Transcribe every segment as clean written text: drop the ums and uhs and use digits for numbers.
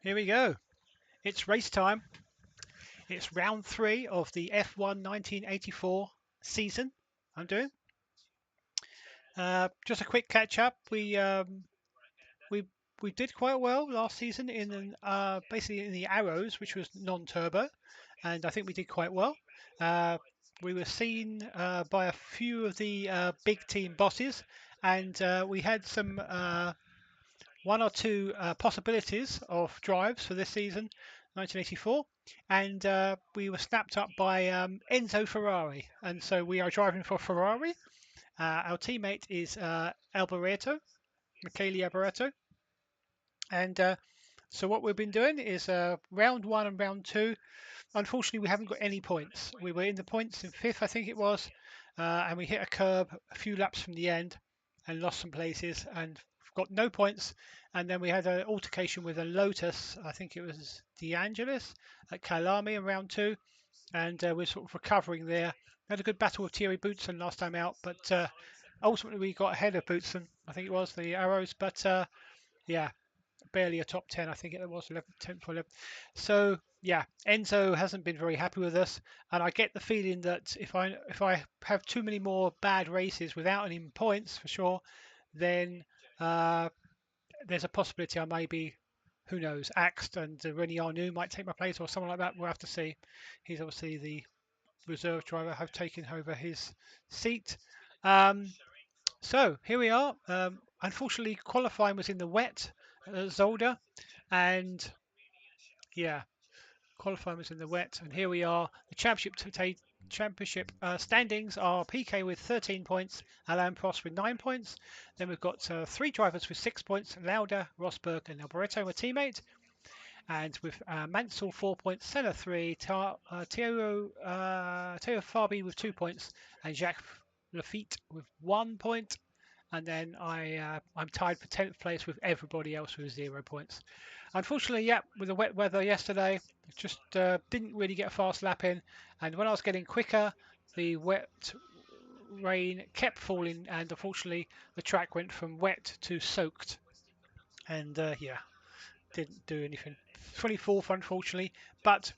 Here we go. It's race time. It's round 3 of the F1 1984 season. I'm doing. Just a quick catch up. We we did quite well last season in basically in the arrows, which was non-turbo, and I think we did quite well. Uh, we were seen by a few of the big team bosses, and we had some one or two possibilities of drives for this season, 1984, and we were snapped up by Enzo Ferrari, and so we are driving for Ferrari. Our teammate is Alboreto, Michele Alboreto, and so what we've been doing is round 1 and round 2. Unfortunately, we haven't got any points. We were in the points in 5th, I think it was, and we hit a curb a few laps from the end and lost some places and got no points. And then we had an altercation with a Lotus, I think it was De Angelis at Kalami in round 2, and we're sort of recovering there. We had a good battle with Thierry Boutsen last time out, but ultimately we got ahead of Boutsen, I think it was, the Arrows, but yeah, barely a top 10. I think it was 11, 10th or 11th. So yeah, Enzo hasn't been very happy with us, and I get the feeling that if I have too many more bad races without any points for sure, then uh, there's a possibility I may be, who knows, axed, and Rennie Arnoux might take my place or someone like that. We'll have to see. He's obviously the reserve driver. Have taken over his seat. Um, so here we are. Unfortunately, qualifying was in the wet at Zolder, and yeah, qualifying was in the wet. And here we are. The championship standings are PK with 13 points, Alain Prost with 9 points. Then we've got 3 drivers with 6 points: Lauda, Rosberg, and Alboreto, a teammate. And with Mansell 4 points, Senna 3, Teo Fabi with 2 points, and Jacques Lafitte with 1 point. And then I'm tied for 10th place with everybody else with 0 points. Unfortunately, yeah, with the wet weather yesterday, just didn't really get a fast lap in. And when I was getting quicker, the wet rain kept falling, and unfortunately, the track went from wet to soaked. And yeah, didn't do anything. 24th, unfortunately, but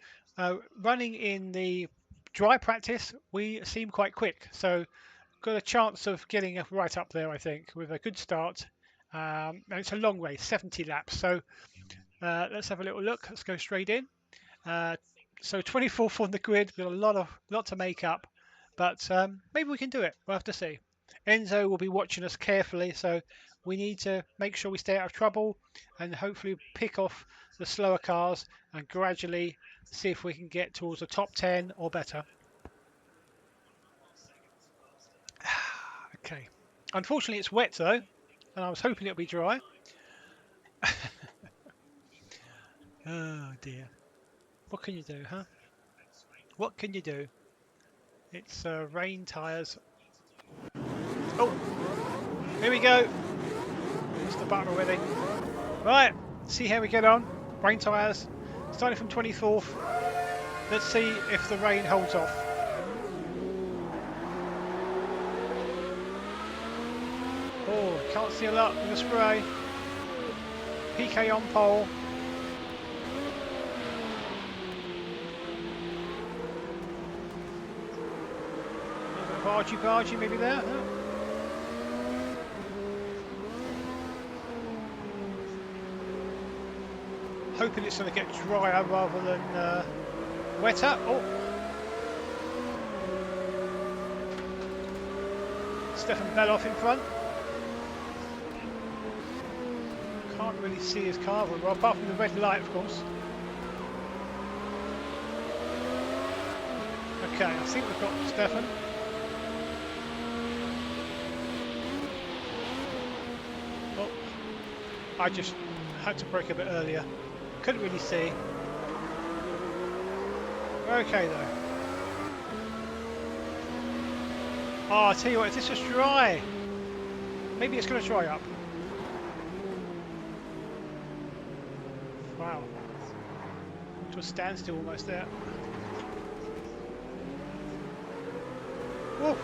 running in the dry practice, we seem quite quick. So got a chance of getting right up there, I think, with a good start. And it's a long race, 70 laps. So let's have a little look. Let's go straight in. So 24th on the grid with a lot to make up, but maybe we can do it. We'll have to see. Enzo will be watching us carefully, so we need to make sure we stay out of trouble and hopefully pick off the slower cars and gradually see if we can get towards the top 10 or better. Okay. Unfortunately, it's wet though, and I was hoping it'll be dry. Oh dear. What can you do, huh? What can you do? It's rain tyres. Oh, here we go. It's the button already. Right, see how we get on. Rain tyres, starting from 24th. Let's see if the rain holds off. Oh, can't see a lot in the spray. PK on pole. A bit of argy-bargy maybe there. Huh? Hoping it's going to get drier rather than wetter. Oh, Stefan Bell in front. Can't really see his car very well, apart from the red light, of course. Okay, I think we've got Stefan. Oh, I just had to brake a bit earlier. Couldn't really see. Okay though. Oh, I'll tell you what, if this was dry, maybe it's going to dry up. Wow. To a standstill almost there. Whoa.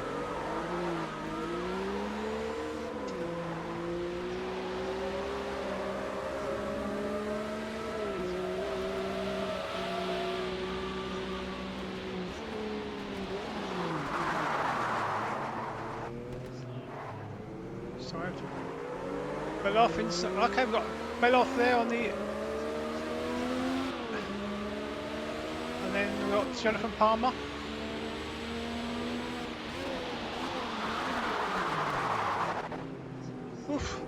Beloff inside. Okay, we've got Beloff there on the. And then we've got Jonathan Palmer. Oof.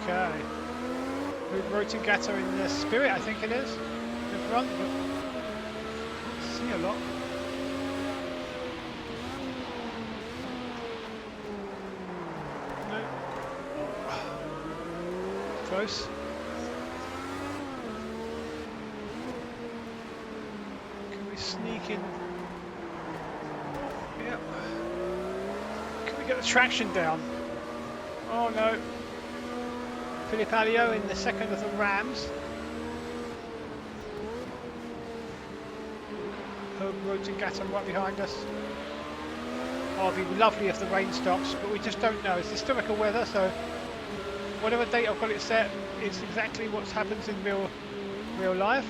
Okay. Rotengata in the Spirit, I think it is. In front, but can't see a lot. No. Close. Can we sneak in? Yeah. Can we get the traction down? Oh no. Philippe Alliot in the second of the Rams. Rotengata right behind us. Oh, it'd be lovely if the rain stops, but we just don't know. It's historical weather, so whatever date I've got it set, it's exactly what happens in real life.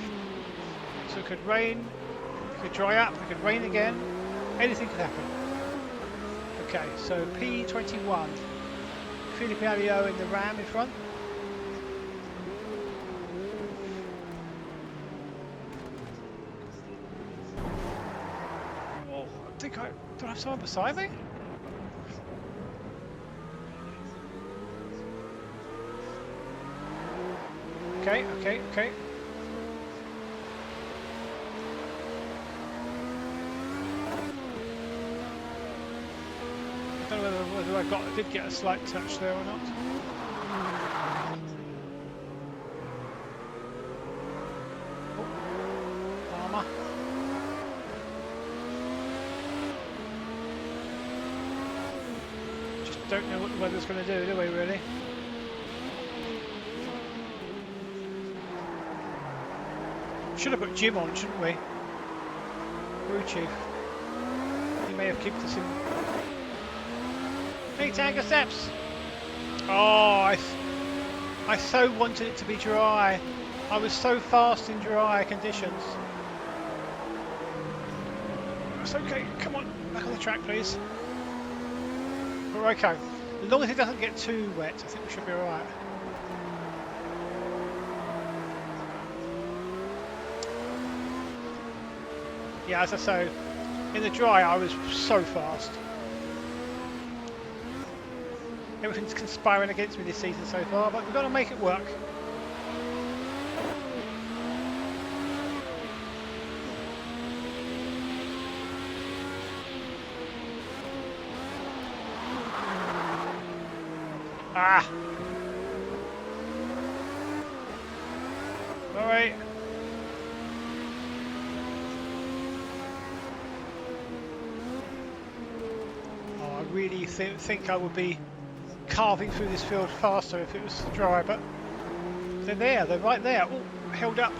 So it could rain, it could dry up, it could rain again, anything could happen. Okay, so P21. Philippe Alliot in the Ram in front. Do I have someone beside me? Okay. I don't know whether I did get a slight touch there or not. Armour. Don't know what the weather's going to do we, really? Should have put Jim on, shouldn't we? Crew chief. He may have kept us in. Hey, Tanker Steps! Oh, I so wanted it to be dry. I was so fast in dry conditions. It's okay, come on, back on the track, please. We're okay. As long as it doesn't get too wet, I think we should be alright. Yeah, as I say, in the dry I was so fast. Everything's conspiring against me this season so far, but we've got to make it work. Ah! Alright. Oh, I really think I would be carving through this field faster if it was dry, but they're there, they're right there. Oh, held up.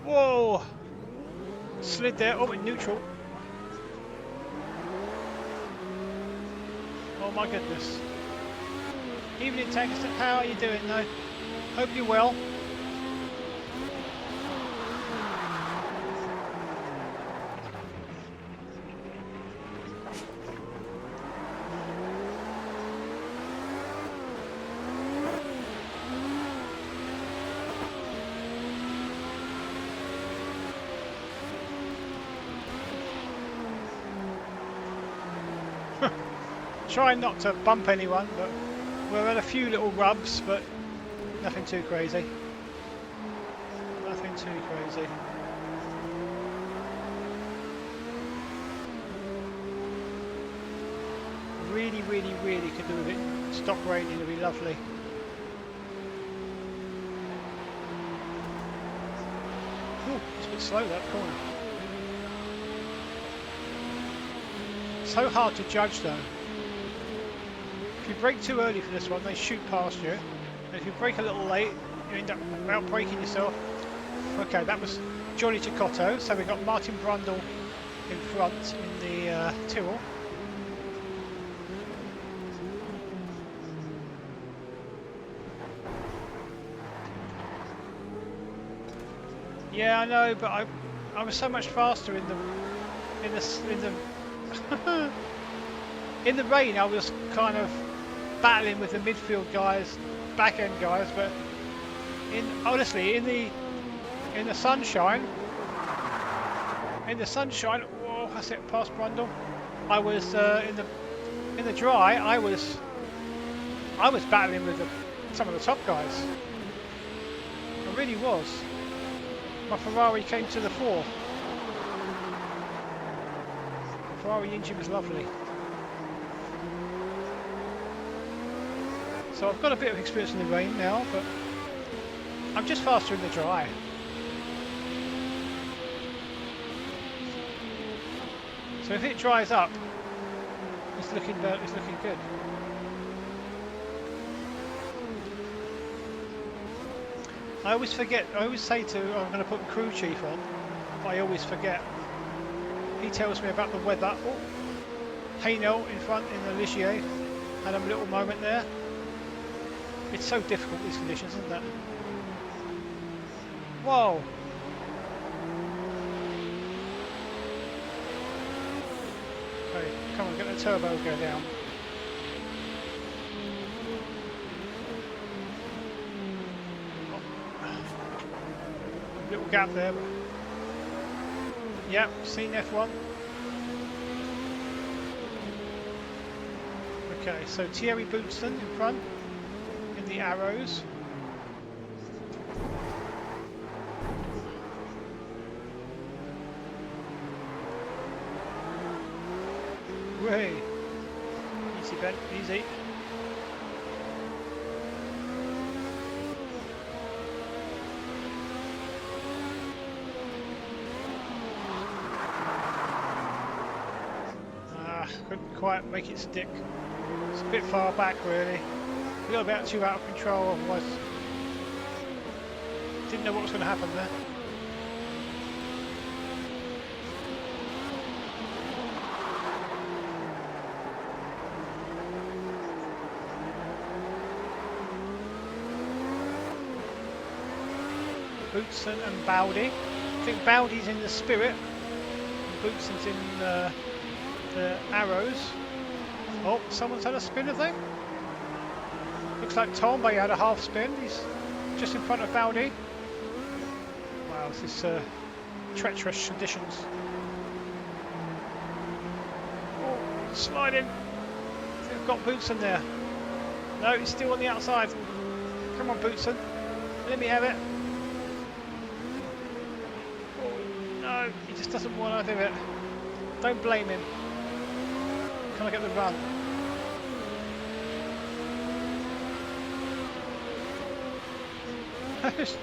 Whoa! Slid there. Oh, in neutral. Oh my goodness. Evening, Tanker. How are you doing, though? Hope you're well. Trying not to bump anyone, but we've had a few little rubs, but nothing too crazy. Nothing too crazy. Really, really, really could do with it. Stop raining, it'd be lovely. Ooh, it's a bit slow, that corner. So hard to judge though. If you brake too early for this one, they shoot past you. And if you brake a little late, you end up out-braking yourself. Okay, that was Johnny Chicotto. So we've got Martin Brundle in front in the Tyrrell. Yeah, I know, but I was so much faster in the in the rain. I was kind of battling with the midfield guys, back end guys, but honestly in the sunshine, whoa, that's it, past Brundle. I was in the dry. I was battling with some of the top guys. I really was. My Ferrari came to the fore. The Ferrari engine was lovely. So I've got a bit of experience in the rain now, but I'm just faster in the dry. So if it dries up, it's looking good. I always forget. I always say I'm going to put crew chief on, but I always forget. He tells me about the weather. Oh, Haynel in front in the Ligier had a little moment there. It's so difficult, these conditions, isn't it? Whoa! Okay, come on, get the turbo go down. Little gap there, but yep, seen F1. Okay, so Thierry Boutsen in front in the arrows. Way easy, Ben, easy. Couldn't quite make it stick. It's a bit far back, really. A little bit too out of control, otherwise. Didn't know what was going to happen there. Boutsen and Bowdy. I think Bowdy's in the Spirit, and Boutsen's in the arrows. Oh, someone's had a spin, I think. Looks like Tombe had a half spin. He's just in front of Bowdy. Wow, this is treacherous conditions. Oh, sliding. They've got Boutsen there. No, he's still on the outside. Come on, Boutsen. Let me have it. Oh, no, he just doesn't want to do it. Don't blame him. Can I get the run? There's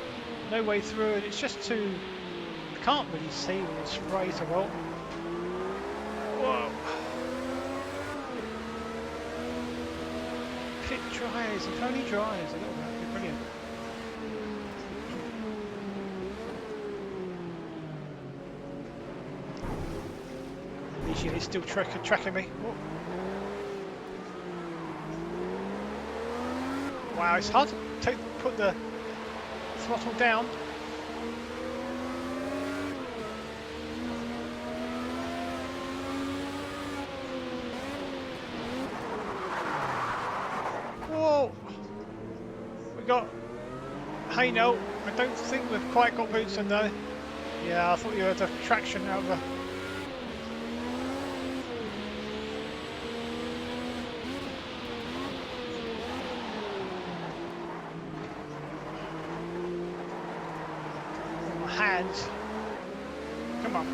no way through it. It's just too. I can't really see when it sprays a lot. Whoa! If it dries, if only dries a little bit, it'd be brilliant. He's still tracking me. Oh. Wow, it's hard to put the throttle down. Whoa! We got Haynel. I don't think we've quite got Boutsen though. Yeah, I thought you had the traction out of the. Hands. Come on.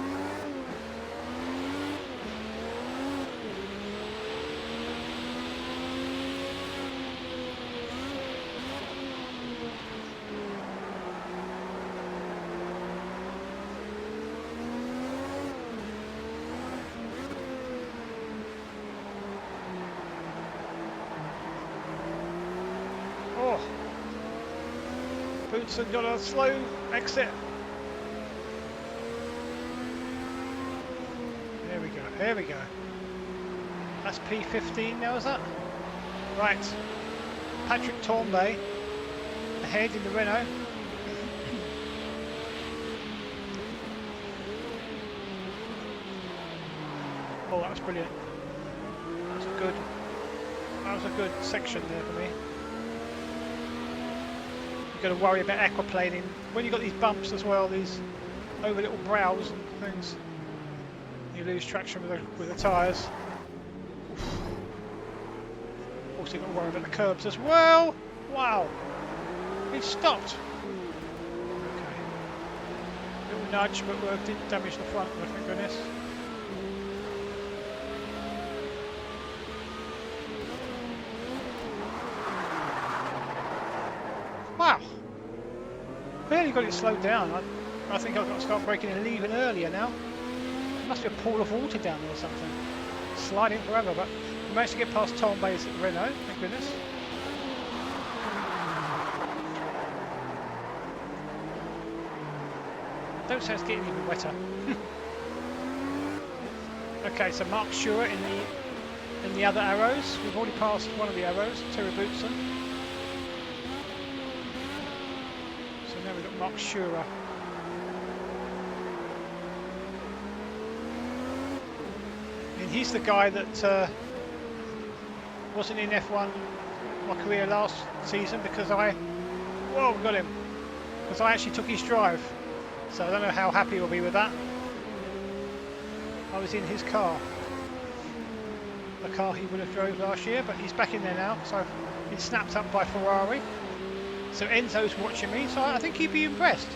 Oh. Boutsen got a slow exit. There we go. That's P15 now, is that? Right. Patrick Tombe ahead in the Renault. Oh, that was brilliant. That was a good section there for me. You've got to worry about aquaplaning when you've got these bumps as well, these over little brows and things. You lose traction with the tyres. Also, you've got to worry about the curbs as well. Wow, it stopped. Okay, little nudge, but we didn't damage the front. Thank goodness. Wow, barely got it slowed down. I think I've got to start braking in even earlier now. There must be a pool of water down there or something. Sliding forever, but we managed to get past Tom Bay's at Renault, thank goodness. Don't say it's getting even wetter. Okay, so Mark Schur in the other arrows. We've already passed one of the arrows, Terry Bootson. So now we've got Mark Schur. And he's the guy that wasn't in F1 my career last season because we got him. Because I actually took his drive. So I don't know how happy he'll be with that. I was in his car. The car he would have drove last year, but he's back in there now, so I've been snapped up by Ferrari. So Enzo's watching me, so I think he'd be impressed.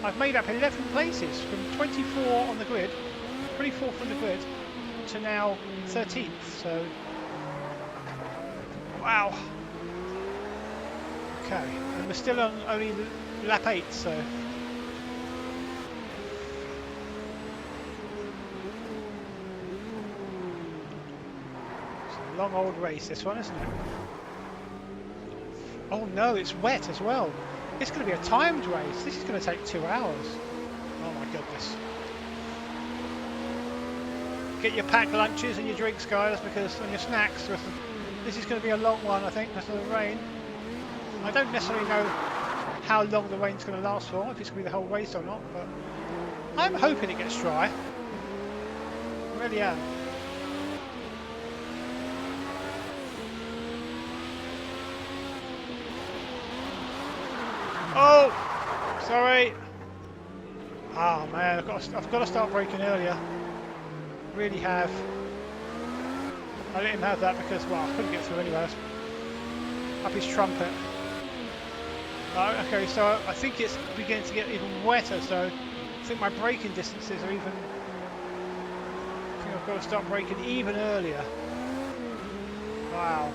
I've made up 11 places from 24 on the grid, 24th on the grid, to now 13th, so wow. Okay, and we're still on only lap 8, so it's a long old race this one, isn't it? Oh no, it's wet as well. It's going to be a timed race. This is going to take 2 hours. Oh my goodness. Get your packed lunches and your drinks, guys, and your snacks. This is going to be a long one, I think, because of the rain. I don't necessarily know how long the rain's going to last for, if it's going to be the whole race or not, but I'm hoping it gets dry. I really am. Oh, sorry. Oh man, I've got to start braking earlier. Really have. I let him have that because, well, I couldn't get through anyway. Up his trumpet. Okay, so I think it's beginning to get even wetter, so I think my braking distances are even... I think I've got to start braking even earlier. Wow.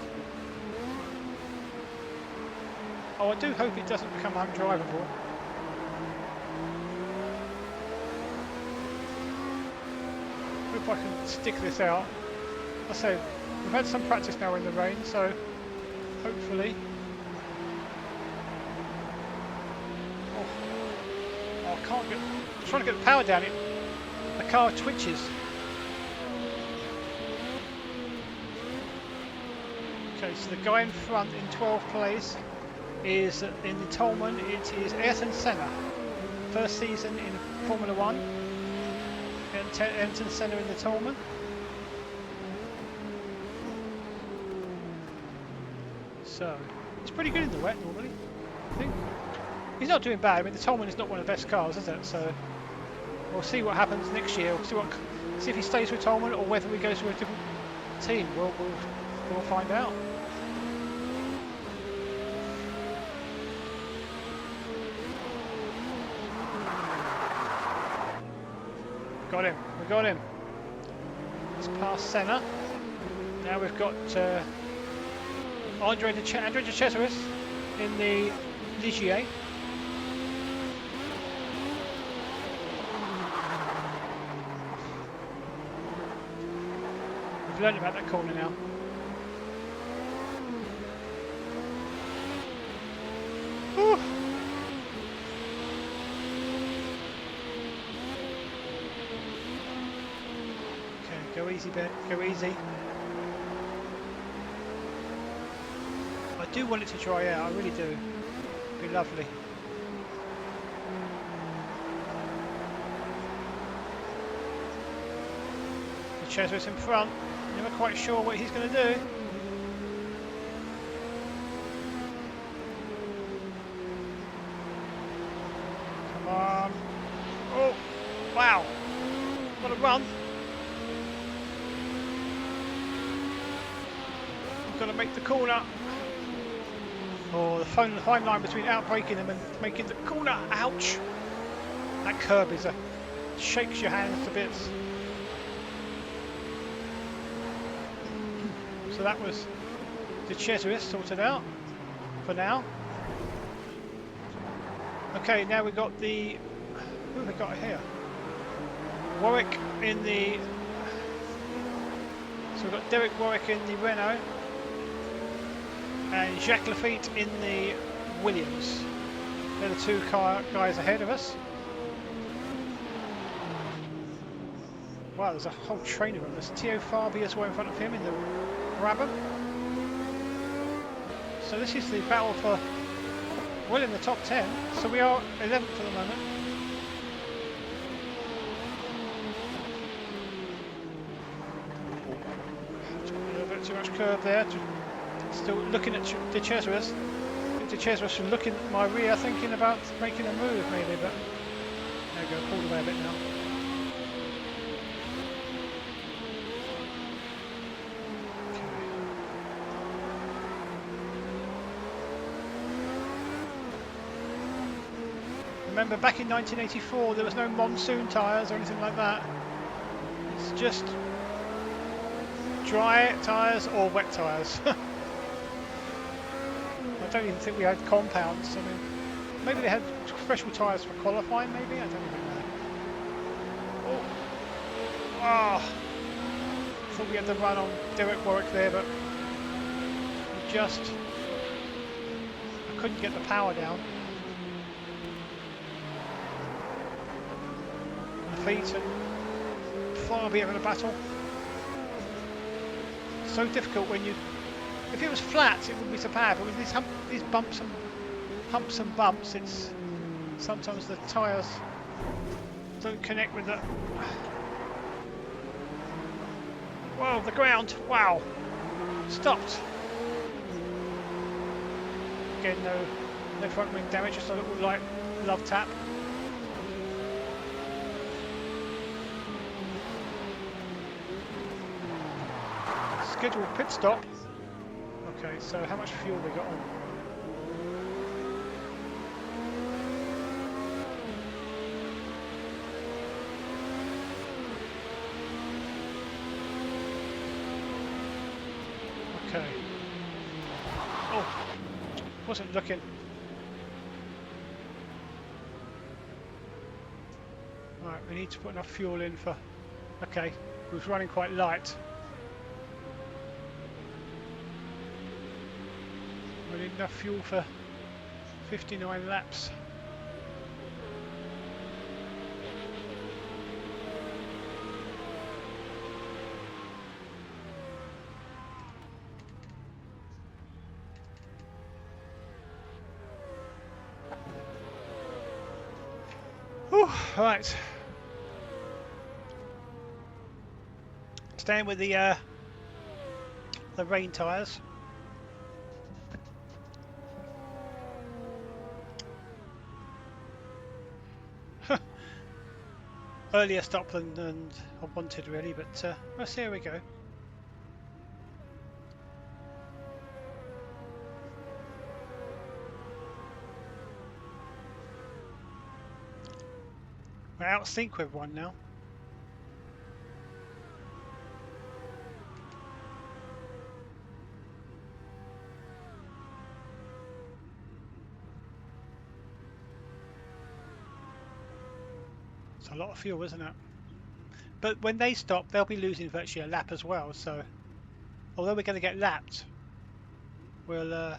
Oh, I do hope it doesn't become undrivable. Hope I can stick this out. I say, we've had some practice now in the rain, so hopefully. Oh, I can't get. I'm trying to get the power down. The car twitches. Okay, so the guy in front in 12th place is in the Tolman. It is Ayrton Senna. First season in Formula 1. Ayrton Senna in the Tolman. So, it's pretty good in the wet normally, I think. He's not doing bad. I mean, the Tolman is not one of the best cars, is it? So, we'll see what happens next year. We'll see if he stays with Tolman or whether we go to a different team. We'll find out. Got him. We got him. It's past Senna. Now we've got Andre de Cesaris in the Ligier. We've learned about that corner now. Whew. Go easy, Ben. Go easy. I do want it to dry out. I really do. It'd be lovely. Cheswick's in front. Never quite sure what he's going to do. Come on. Oh, wow. What a run. He's got to make the corner. Oh, the fine line between outbraking them and making the corner. Ouch. That curb is shakes your hands to bits. So that was the Cheswick sorted out for now. Okay, now we've got the... Who have we got here? Warwick in the... So we've got Derek Warwick in the Renault and Jacques Lafitte in the Williams. They're the two guys ahead of us. Wow, there's a whole train of them. There's Theo Fabi as well in front of him in the Brabham. So this is the battle for well in the top 10. So we are 11th at the moment. A little bit too much curve there. Still looking at De Cheswick. De Cheswick was looking at my rear, thinking about making a move maybe, but there we go, pulled away a bit now. Remember back in 1984 there was no monsoon tyres or anything like that. It's just dry tyres or wet tyres. I don't even think we had compounds. I mean, maybe they had special tyres for qualifying, maybe? I don't even know. Oh, I thought we had the run on Derek Warwick there, but I couldn't get the power down. Feet and far be having a battle. So difficult when you... If it was flat, it wouldn't be so bad, but with these bumps and humps and bumps, it's sometimes the tyres don't connect with the... Whoa, the ground! Wow, stopped. Again, no front wing damage, just a little light love tap. Scheduled pit stop. Okay, so how much fuel we got on? Okay. Oh, wasn't looking. Right, we need to put enough fuel in for... Okay, it was running quite light. We need enough fuel for 59 laps. Whew, right. Staying with the rain tyres. Earlier stop than I wanted really, but well, so here we go. We're out of sync with one now. It's a lot of fuel, isn't it? But when they stop, they'll be losing virtually a lap as well. So, although we're going to get lapped, we'll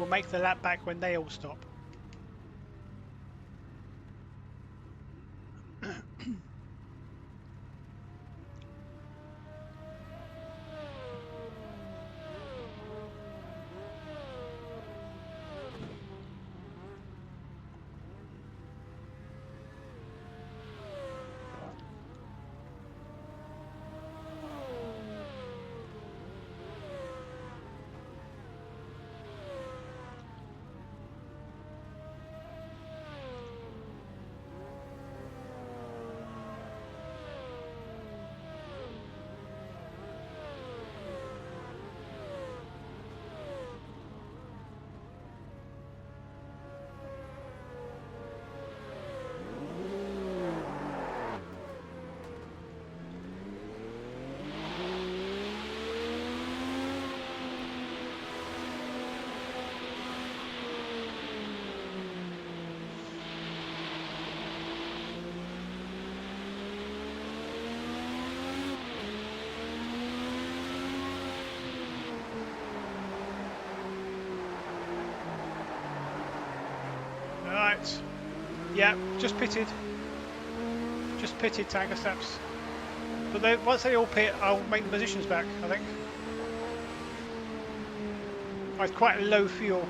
make the lap back when they all stop. Right. Yeah, just pitted. Just pitted tanker steps. But they, once they all pit, I'll make the positions back, I think. I had quite a low fuel.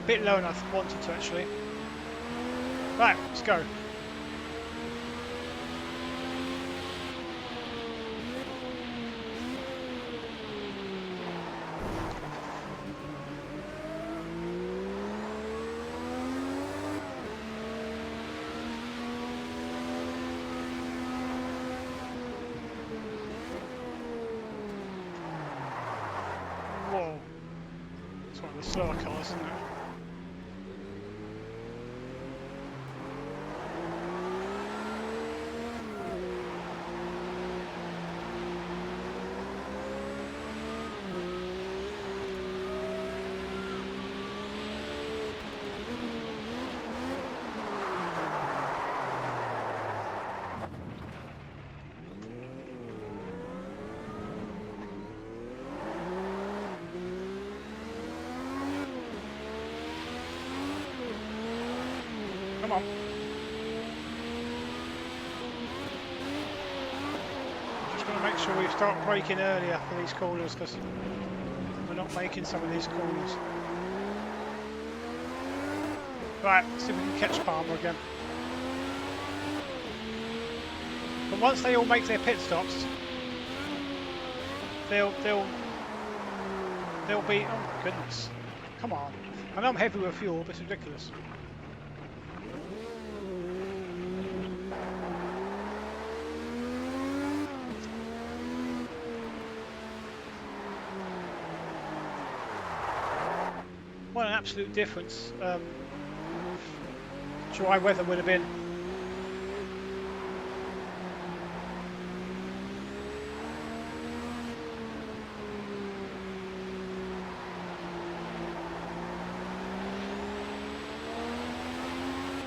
A bit lower than I wanted to, actually. Right, let's go. Whoa. It's one of the slower cars, isn't it? Come on. Just going to make sure we start braking earlier for these corners because we're not making some of these corners. Right, see if we can catch Palmer again. But once they all make their pit stops, they'll be. Oh my goodness! Come on! I know I'm heavy with fuel, but it's ridiculous. What an absolute difference dry weather would have been.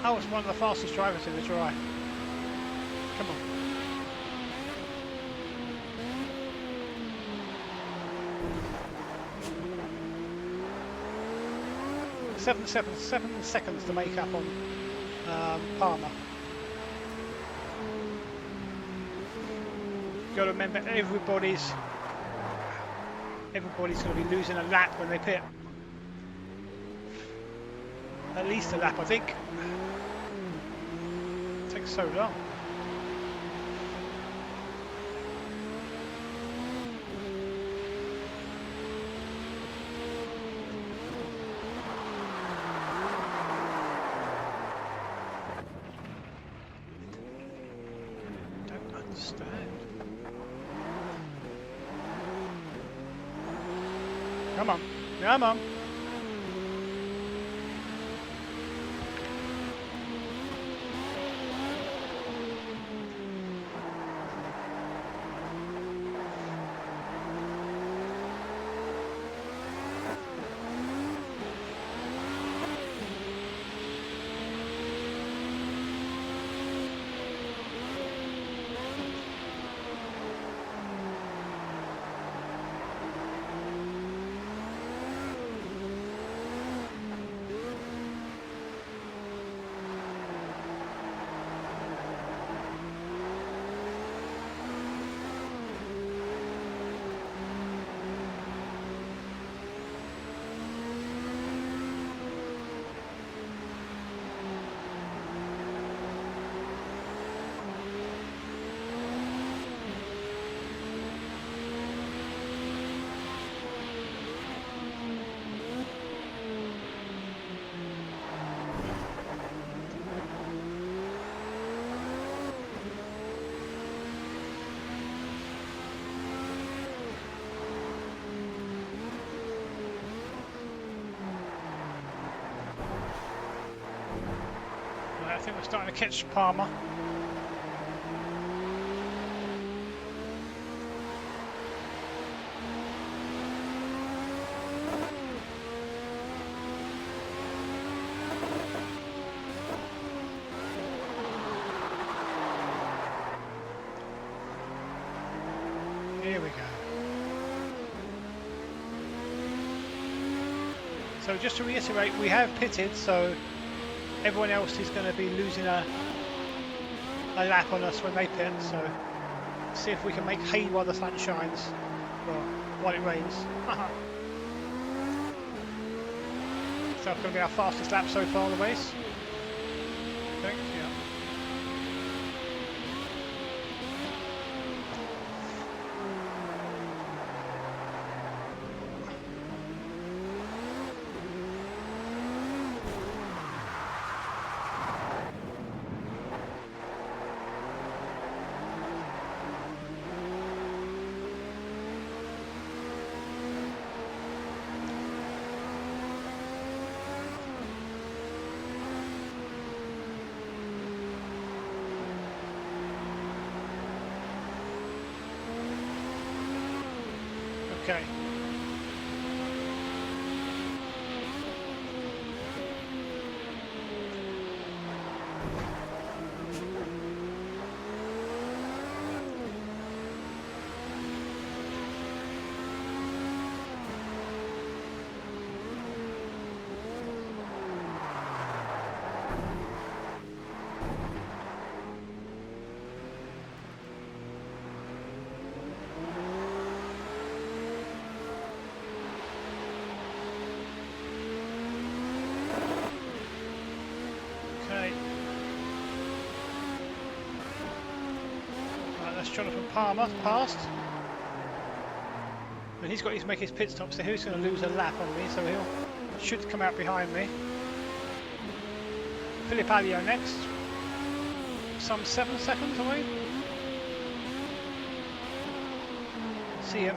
I was one of the fastest drivers in the dry. Come on. Seven seconds to make up on Palmer. Got to remember everybody's going to be losing a lap when they pit. At least a lap, I think. It takes so long. Come on, come on. I think we're starting to catch Palmer. Here we go. So just to reiterate, we have pitted, so everyone else is going to be losing a lap on us when they pit. So see if we can make hay while the sun shines, well, while it rains. So that's going to be our fastest lap so far on the race. Okay, yeah. Okay. Okay. Right, that's Jonathan Palmer passed. And he's got to make his pit stop, so he's going to lose a lap on me, so he'll should come out behind me. Philip Alliot next. Some 7 seconds away. See him.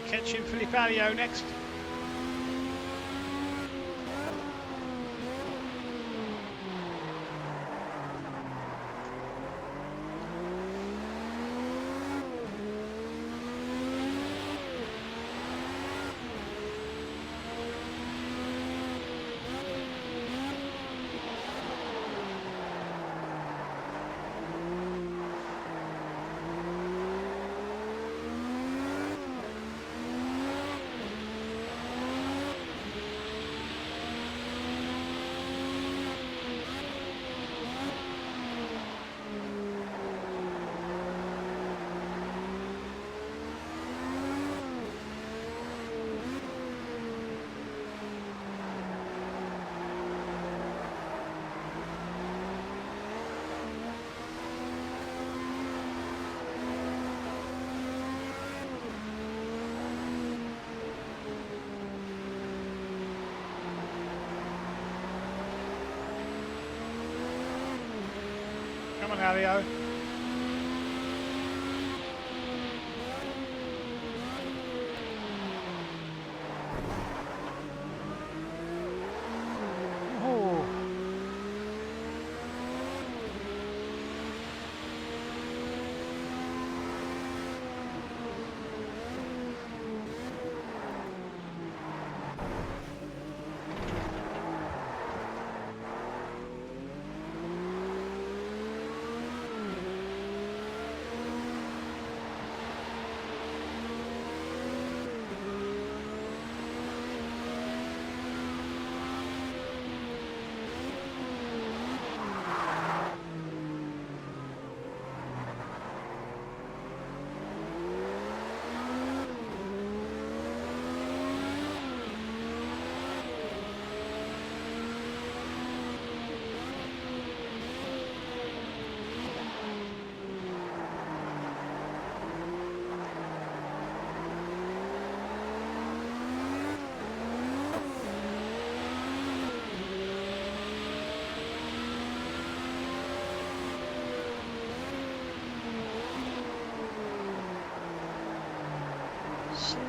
Catching Philip Alliot next. Come on, Alliot. Oh.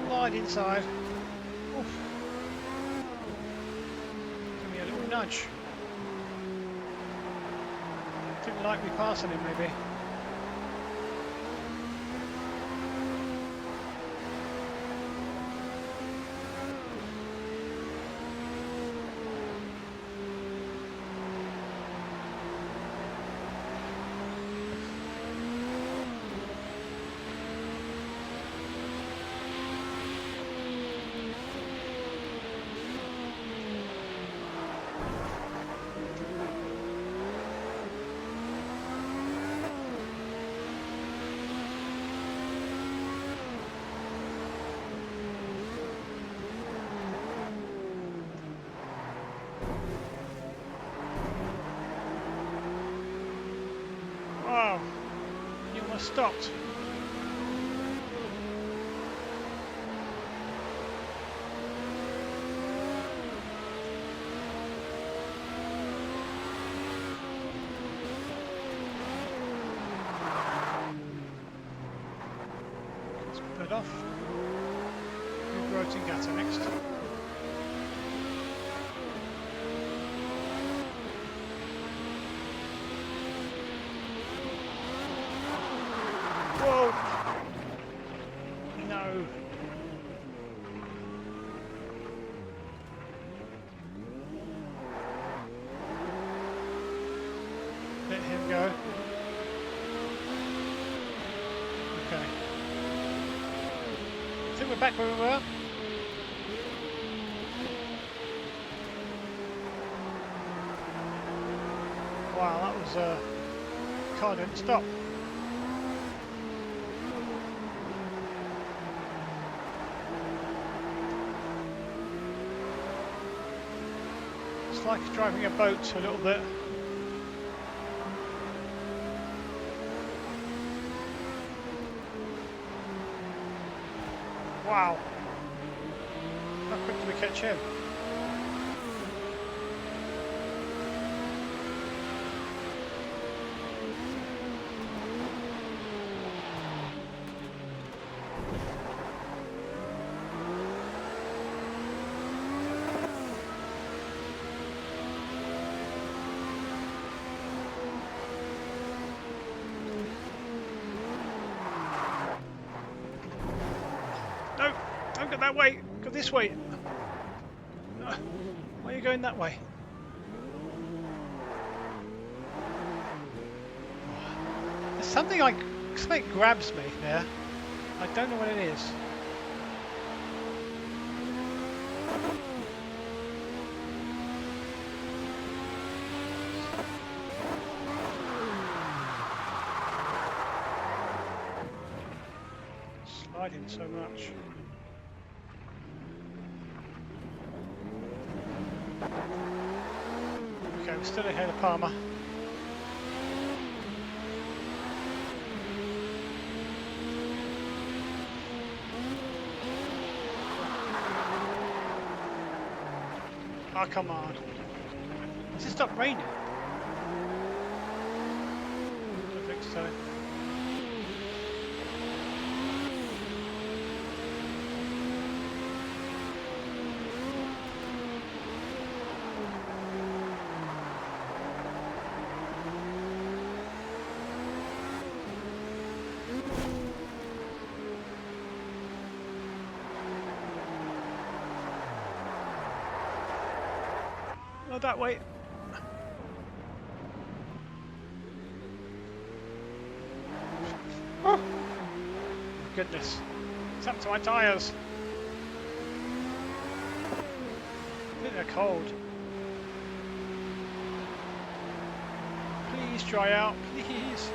slide inside. Oof. Give me a little nudge. Didn't like me passing him, maybe. Wow, you almost stopped. Let's put off. Rotating Gata next. Whoa! No. Let him go. Okay. I think we're back where we were. Wow, that was car didn't stop. It's like driving a boat a little bit. Wow. How quick did we catch him? No, don't go that way. Go this way. No. Why are you going that way? There's something something grabs me there. I don't know what it is. Sliding so much. Okay, we're still ahead of Palmer. Oh, come on. Has it stopped raining? I don't think so. Not that way. Oh. Goodness. It's up to my tyres. I think they're cold. Please dry out, please.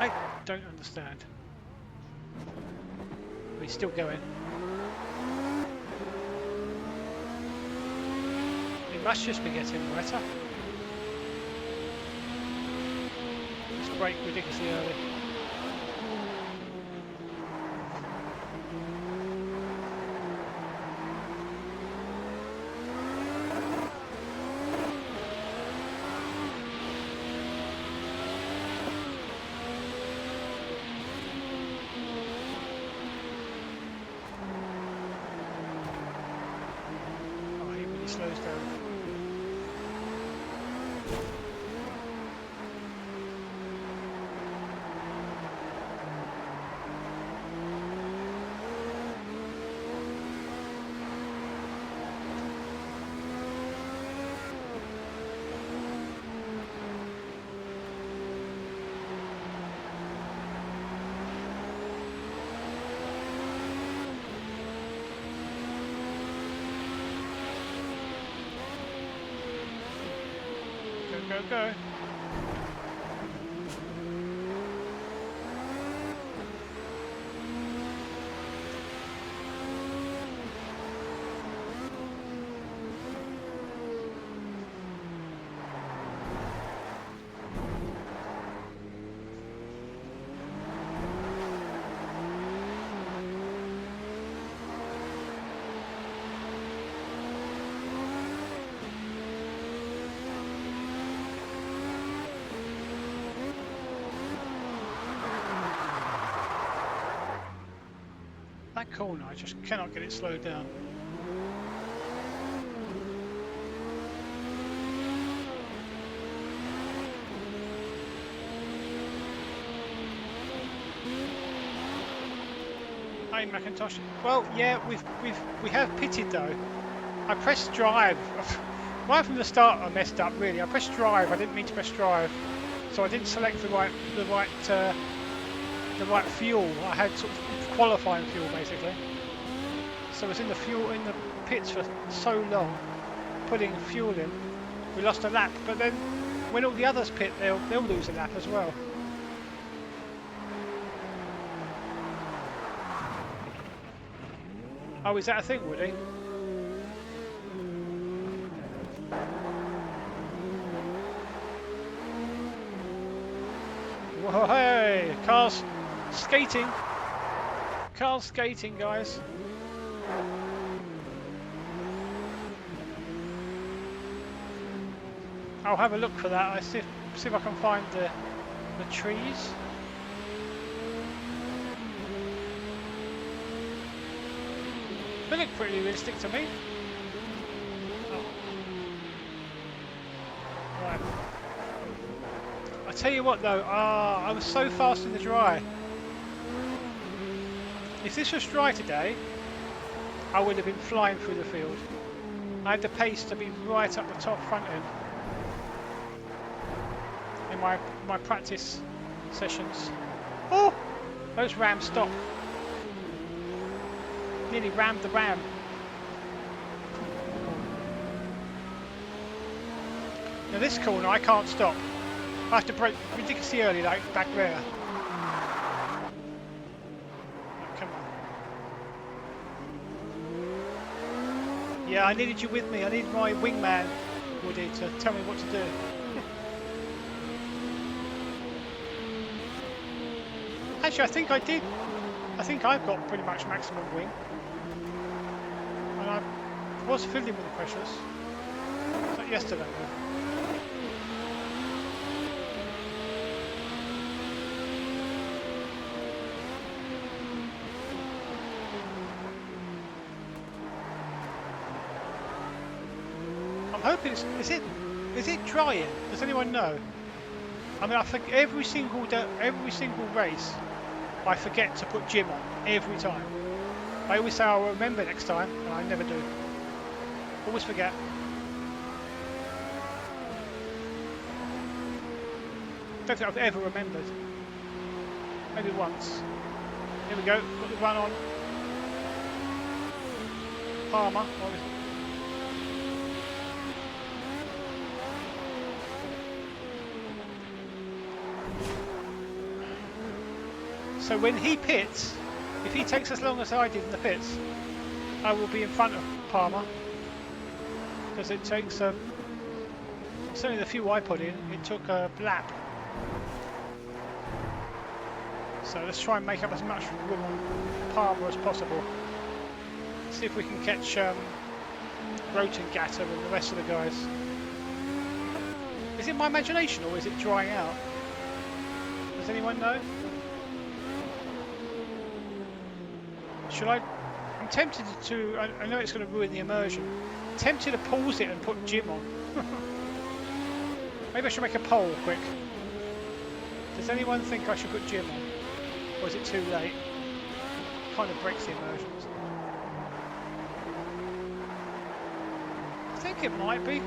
I don't understand. He's still going. He must just be getting better. Let's brake ridiculously early. Slows down. Go, go. That corner, I just cannot get it slowed down. Hey Macintosh. Well, yeah, we have pitted though. I pressed drive. Right from the start, I messed up really. I pressed drive. I didn't mean to press drive, so I didn't select the right fuel. I had sort of qualifying fuel basically. So I was in the pits for so long, putting fuel in. We lost a lap, but then when all the others pit, they'll lose a lap as well. Oh, is that a thing, Woody? Whoa, hey, cars skating. Cars skating, guys. I'll have a look for that. I see if I can find the trees. They look pretty realistic to me. Oh. Right. I tell you what though, I was so fast in the dry. If this was dry today, I would have been flying through the field. I had the pace to be right up the top front end in my practice sessions. Oh, those rams stop. Nearly rammed the ram. Now this corner I can't stop. I have to brake ridiculously early, like back there. Oh, come on. Yeah, I needed you with me. I needed my wingman, Woody, to tell me what to do. Actually, I think I did. I think I've got pretty much maximum wing. And I was fiddling with the pressures. Not yesterday though. I'm hoping is it drying? Does anyone know? I mean, I think every single race, I forget to put Jim on every time. I always say I'll remember next time, and I never do. Always forget. Don't think I've ever remembered. Maybe once. Here we go. Got the run on. Palmer. So when he pits, if he takes as long as I did in the pits, I will be in front of Palmer. Because it takes, certainly the fuel I put in, it took a lap. So let's try and make up as much room on Palmer as possible. See if we can catch Rotengatter and the rest of the guys. Is it my imagination or is it drying out? Does anyone know? Should I? I'm tempted to. I know it's going to ruin the immersion. I'm tempted to pause it and put Jim on. Maybe I should make a poll quick. Does anyone think I should put Jim on? Or is it too late? Kind of breaks the immersion. I think it might be.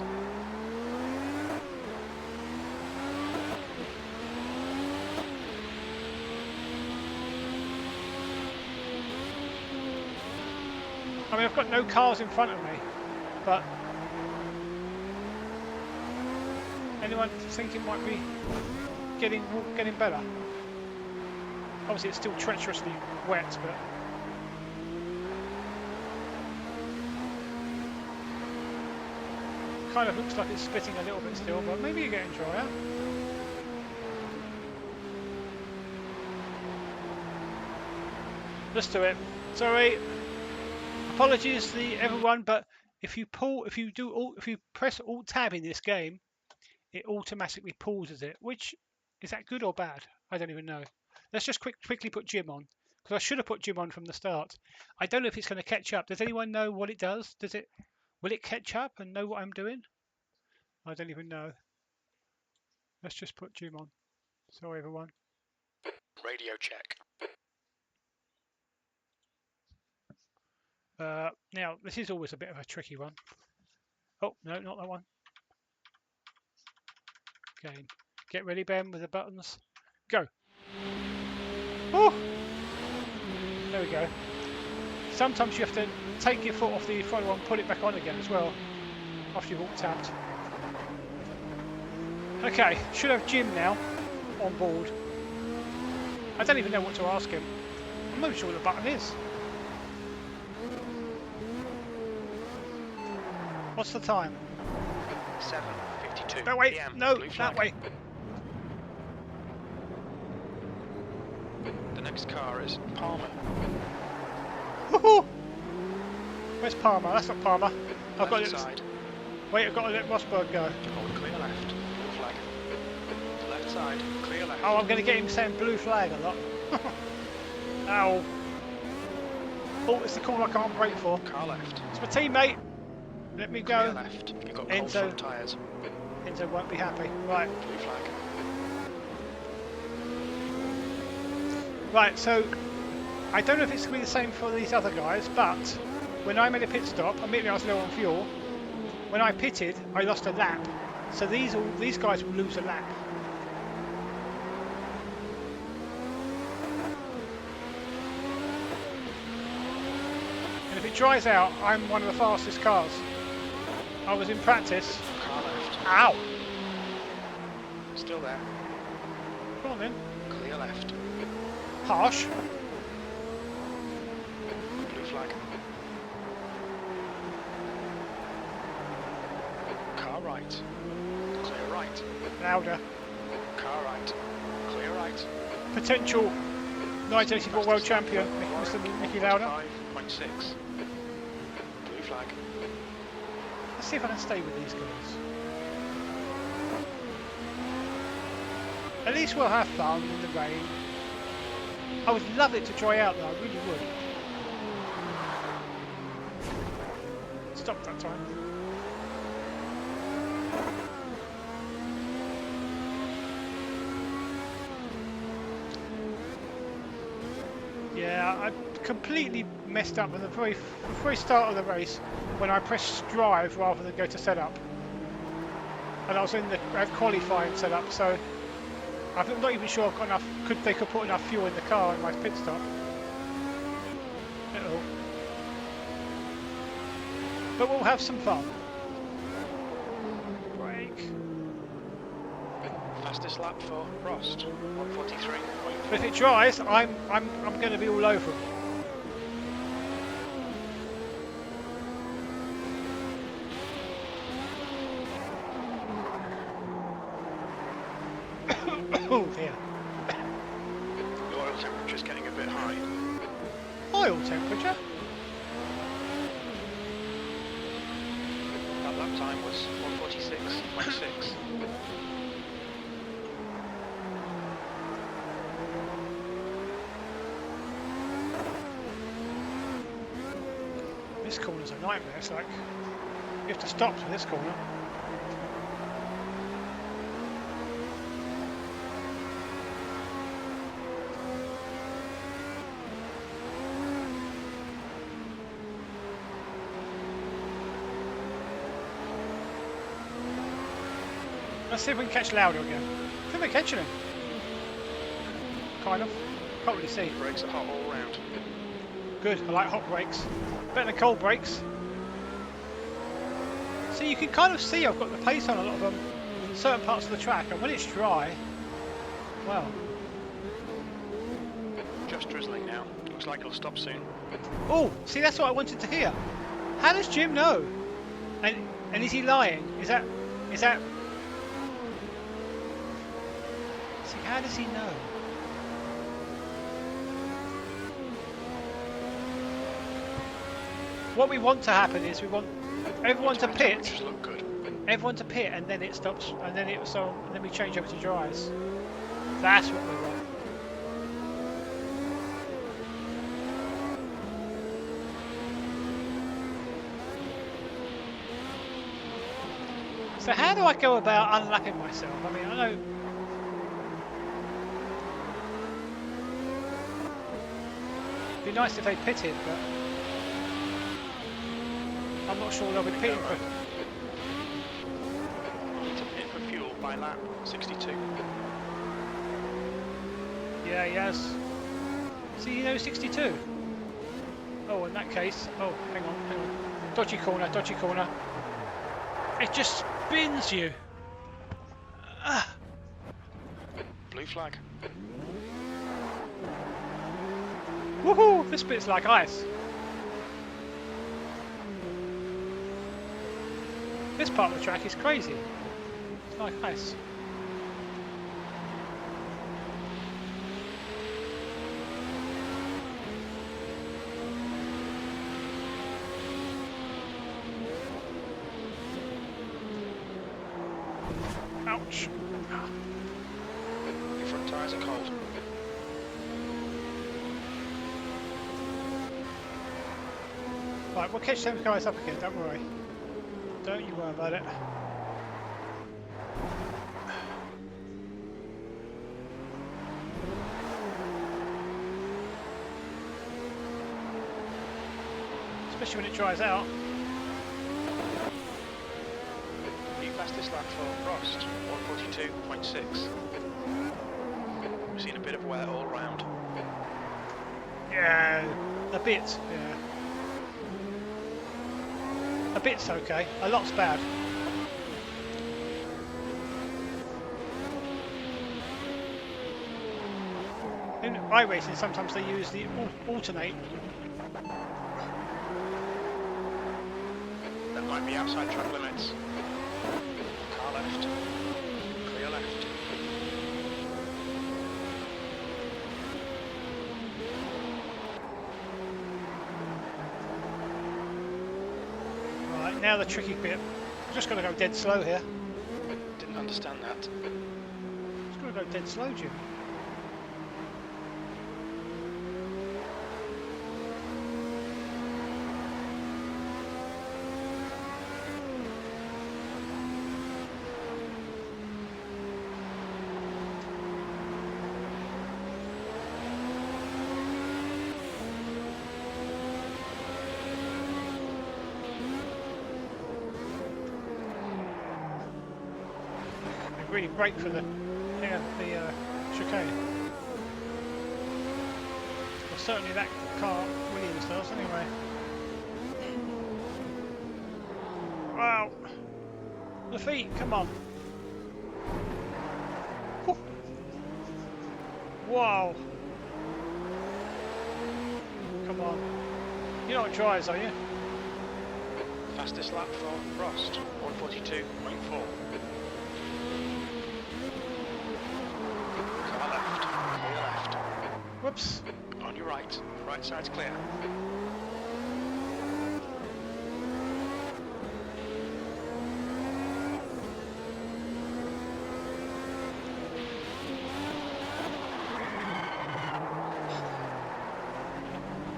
I mean, I've got no cars in front of me, but anyone think it might be getting better? Obviously, it's still treacherously wet, but kind of looks like it's spitting a little bit still. But maybe you're getting drier. Let's do it. Sorry. Apologies to everyone, but if you press Alt Tab in this game, it automatically pauses it. Which is that good or bad? I don't even know. Let's just quickly put Jim on, because I should have put Jim on from the start. I don't know if it's going to catch up. Does anyone know what it does? Will it catch up and know what I'm doing? I don't even know. Let's just put Jim on. Sorry, everyone. Radio check. Now, this is always a bit of a tricky one. Oh, no, not that one. Game. Get ready, Ben, with the buttons. Go. Oh! There we go. Sometimes you have to take your foot off the throttle and put it back on again as well, after you've all tapped. Okay, should have Jim now on board. I don't even know what to ask him. I'm not sure what the button is. What's the time? 7:52. No, wait, PM, no, blue that flag. way. The next car is Palmer. Woohoo! Where's Palmer? That's not Palmer. I've got Left it. side. Wait, I've got to let Rosberg go. Hold clear left. Blue flag. Left side. Clear left. Oh, I'm going to get him saying blue flag a lot. Ow. Oh, it's the corner I can't brake for. Car left. It's my teammate. Let me Clear go. left. You've got cold Enzo. front tyres. Enzo won't be happy. Right. Blue flag. Right, so I don't know if it's going to be the same for these other guys, but when I made a pit stop, admittedly I was low on fuel. When I pitted, I lost a lap. So these guys will lose a lap. And if it dries out, I'm one of the fastest cars. I was in practice. Car left. Ow! Still there. Come on then. Clear left. Harsh. Blue flag. Car right. Clear right. Louder. Car right. Clear right. Potential 1984 world champion, Mr. Nicky Lauda. 5.6. Blue flag. Let's see if I can stay with these guys. At least we'll have fun in the rain. I would love it to dry out though, I really would. Stop that time. Yeah, I completely messed up at the very start of the race when I pressed drive rather than go to setup. And I was in the qualifying setup, so I'm not even sure I've got enough. They could put enough fuel in the car in my pit stop. Uh-oh. But we'll have some fun. Brake. Fastest lap for Prost. 1:43.5. But if it dries, I'm going to be all over them. Oh dear. The oil temperature's getting a bit high. Oil temperature. That lap time was 146.6. This corner's a nightmare. It's like you have to stop for this corner. Let's see if we can catch Lauder again. I think we're catching him. Kind of. Can't really see. Brakes are hot all round. Good, I like hot brakes. Better than cold brakes. So you can kind of see I've got the pace on a lot of them, certain parts of the track, and when it's dry, well. Just drizzling now. Looks like it'll stop soon. Oh, see that's what I wanted to hear. How does Jim know? And is he lying? Is that? See, how does he know? What we want to happen is we want everyone to pit. Temperatures look good. Everyone to pit, and then it stops, and then then we change over to dries. That's what we want. So how do I go about unlapping myself? I mean, I know. It'd be nice if they pitted, but I'm not sure they'll be pitting for. Need to pit for fuel by lap 62. Yeah, yes. See, you know, 62. Oh, in that case. Oh, hang on. Dodgy corner, dodgy corner. It just spins you. Ah. Blue flag. Woohoo! This bit's like ice. This part of the track is crazy. It's like ice. Ouch. Your front tyres are cold. Right, we'll catch them guys up again, don't worry. Don't you worry about it. Especially when it dries out. New fastest lap for Frost, 142.6. We've seen a bit of wear all round. Yeah, a bit, yeah. A bit's okay, a lot's bad. In iRacing, sometimes they use the alternate. That might be outside track limits. Car left. Clear left. Right, now the tricky bit. Just got to go dead slow here. Didn't understand that. Just got to go dead slow, Jim. Really brake for the chicane. Well, certainly that car Williams does anyway. Wow, the feet, come on. Whew. Wow. Come on. You're not dries, are you? Fastest lap for Frost, 142.4. Car left, clear left. Whoops. On your right, right side's clear.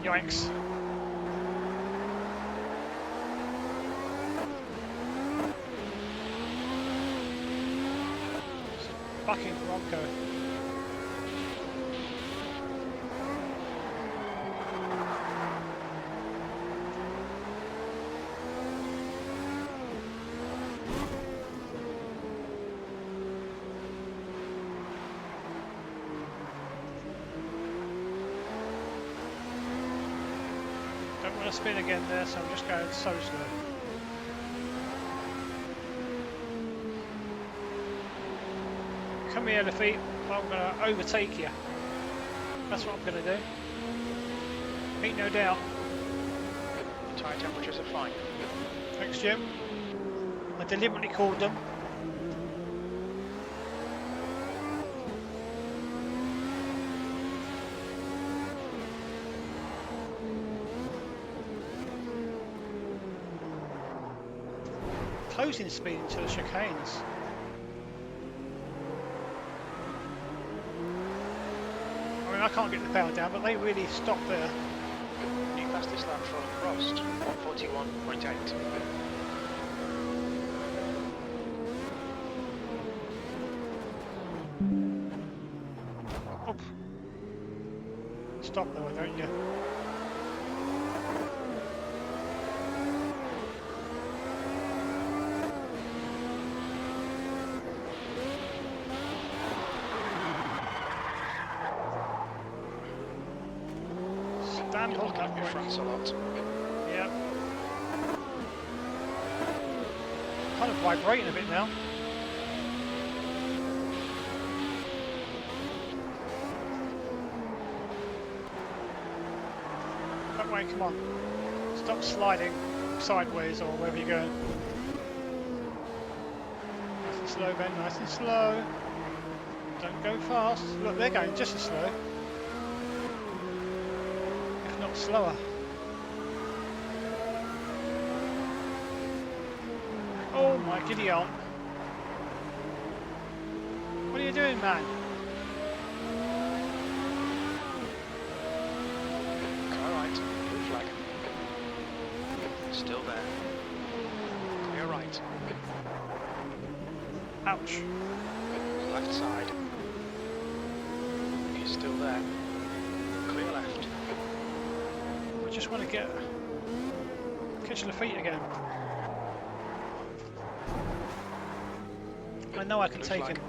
Yikes. Fucking Bronco. Don't want to spin again there, so I'm just going so slow. Come here, Lafitte. I'm going to overtake you. That's what I'm going to do. Ain't no doubt. Tyre temperatures are fine. Thanks, Jim. I deliberately called them. Closing speed into the chicanes. I mean, I can't get the power down, but they really stop there. New fastest lap for Frost, 141.8. Oh. Stop though, don't you? Stand You're on looking that at your brake. fronts a lot. Yeah. Kind of vibrating a bit now. That way, come on. Stop sliding sideways or wherever you're going. Nice and slow, Ben, nice and slow. Don't go fast. Look, they're going just as slow. If not slower. Oh my giddy aunt. What are you doing, man? Car right, blue flag. Still there. Clear right. Ouch. Left side. He's still there. Clear left. I just want to catch the feet again. I know I can Blue take flag. him.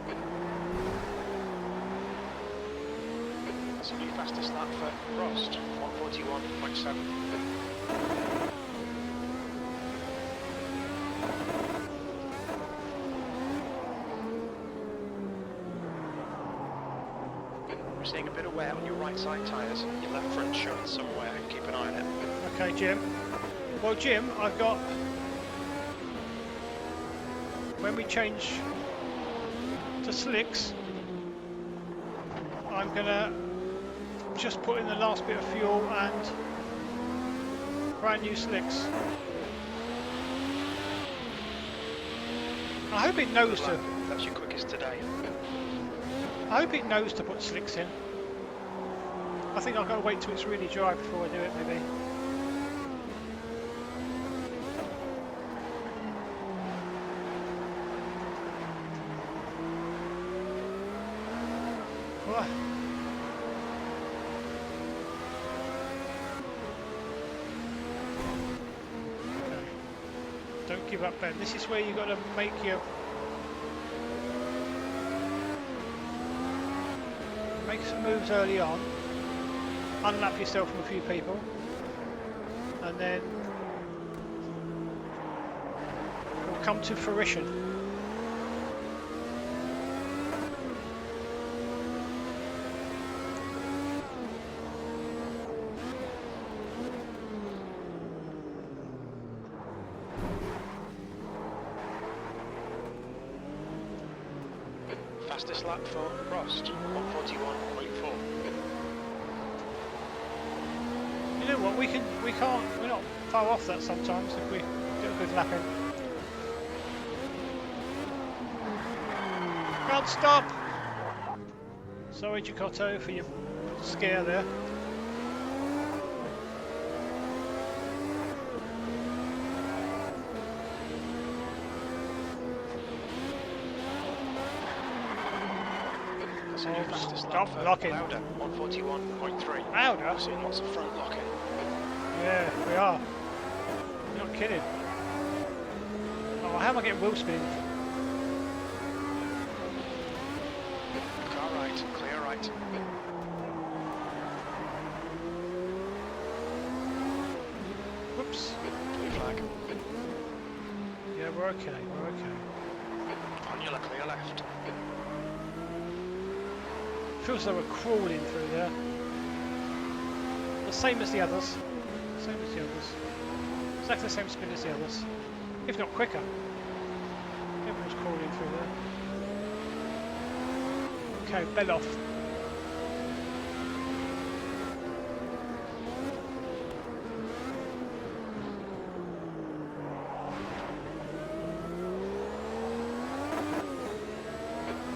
That's a new fastest lap for Frost, 141.7. We're seeing a bit of wear on your right side tyres. Your left front's showing some wear. Keep an eye on it. Okay, Jim. Well, Jim, I've got... When we change to slicks, I'm going to just put in the last bit of fuel and brand new slicks. I hope it knows to... That's your quickest today. I hope it knows to put slicks in. I think I've got to wait till it's really dry before I do it, maybe. Well, okay. Don't give up, Ben. This is where you've got to make some moves early on, unlap yourself from a few people, and then it will come to fruition. Fastest lap for Prost, 141.4. You know what? We're not far off that sometimes if we get a good lap in. Can't stop. Sorry, Giotto, for your scare there. Stop locking. Lauda, 141.3. Lauda? I've seen lots of front locking. Yeah, we are. You're not kidding. Oh, how am I getting wheel spin? Car right, clear right. Whoops. Blue flag. Yeah, we're okay, we're okay. On your clear left. Feels like we're crawling through there. The same as the others. Same as the others. Exactly the same spin as the others. If not quicker. Everyone's crawling through there. Okay, bell off.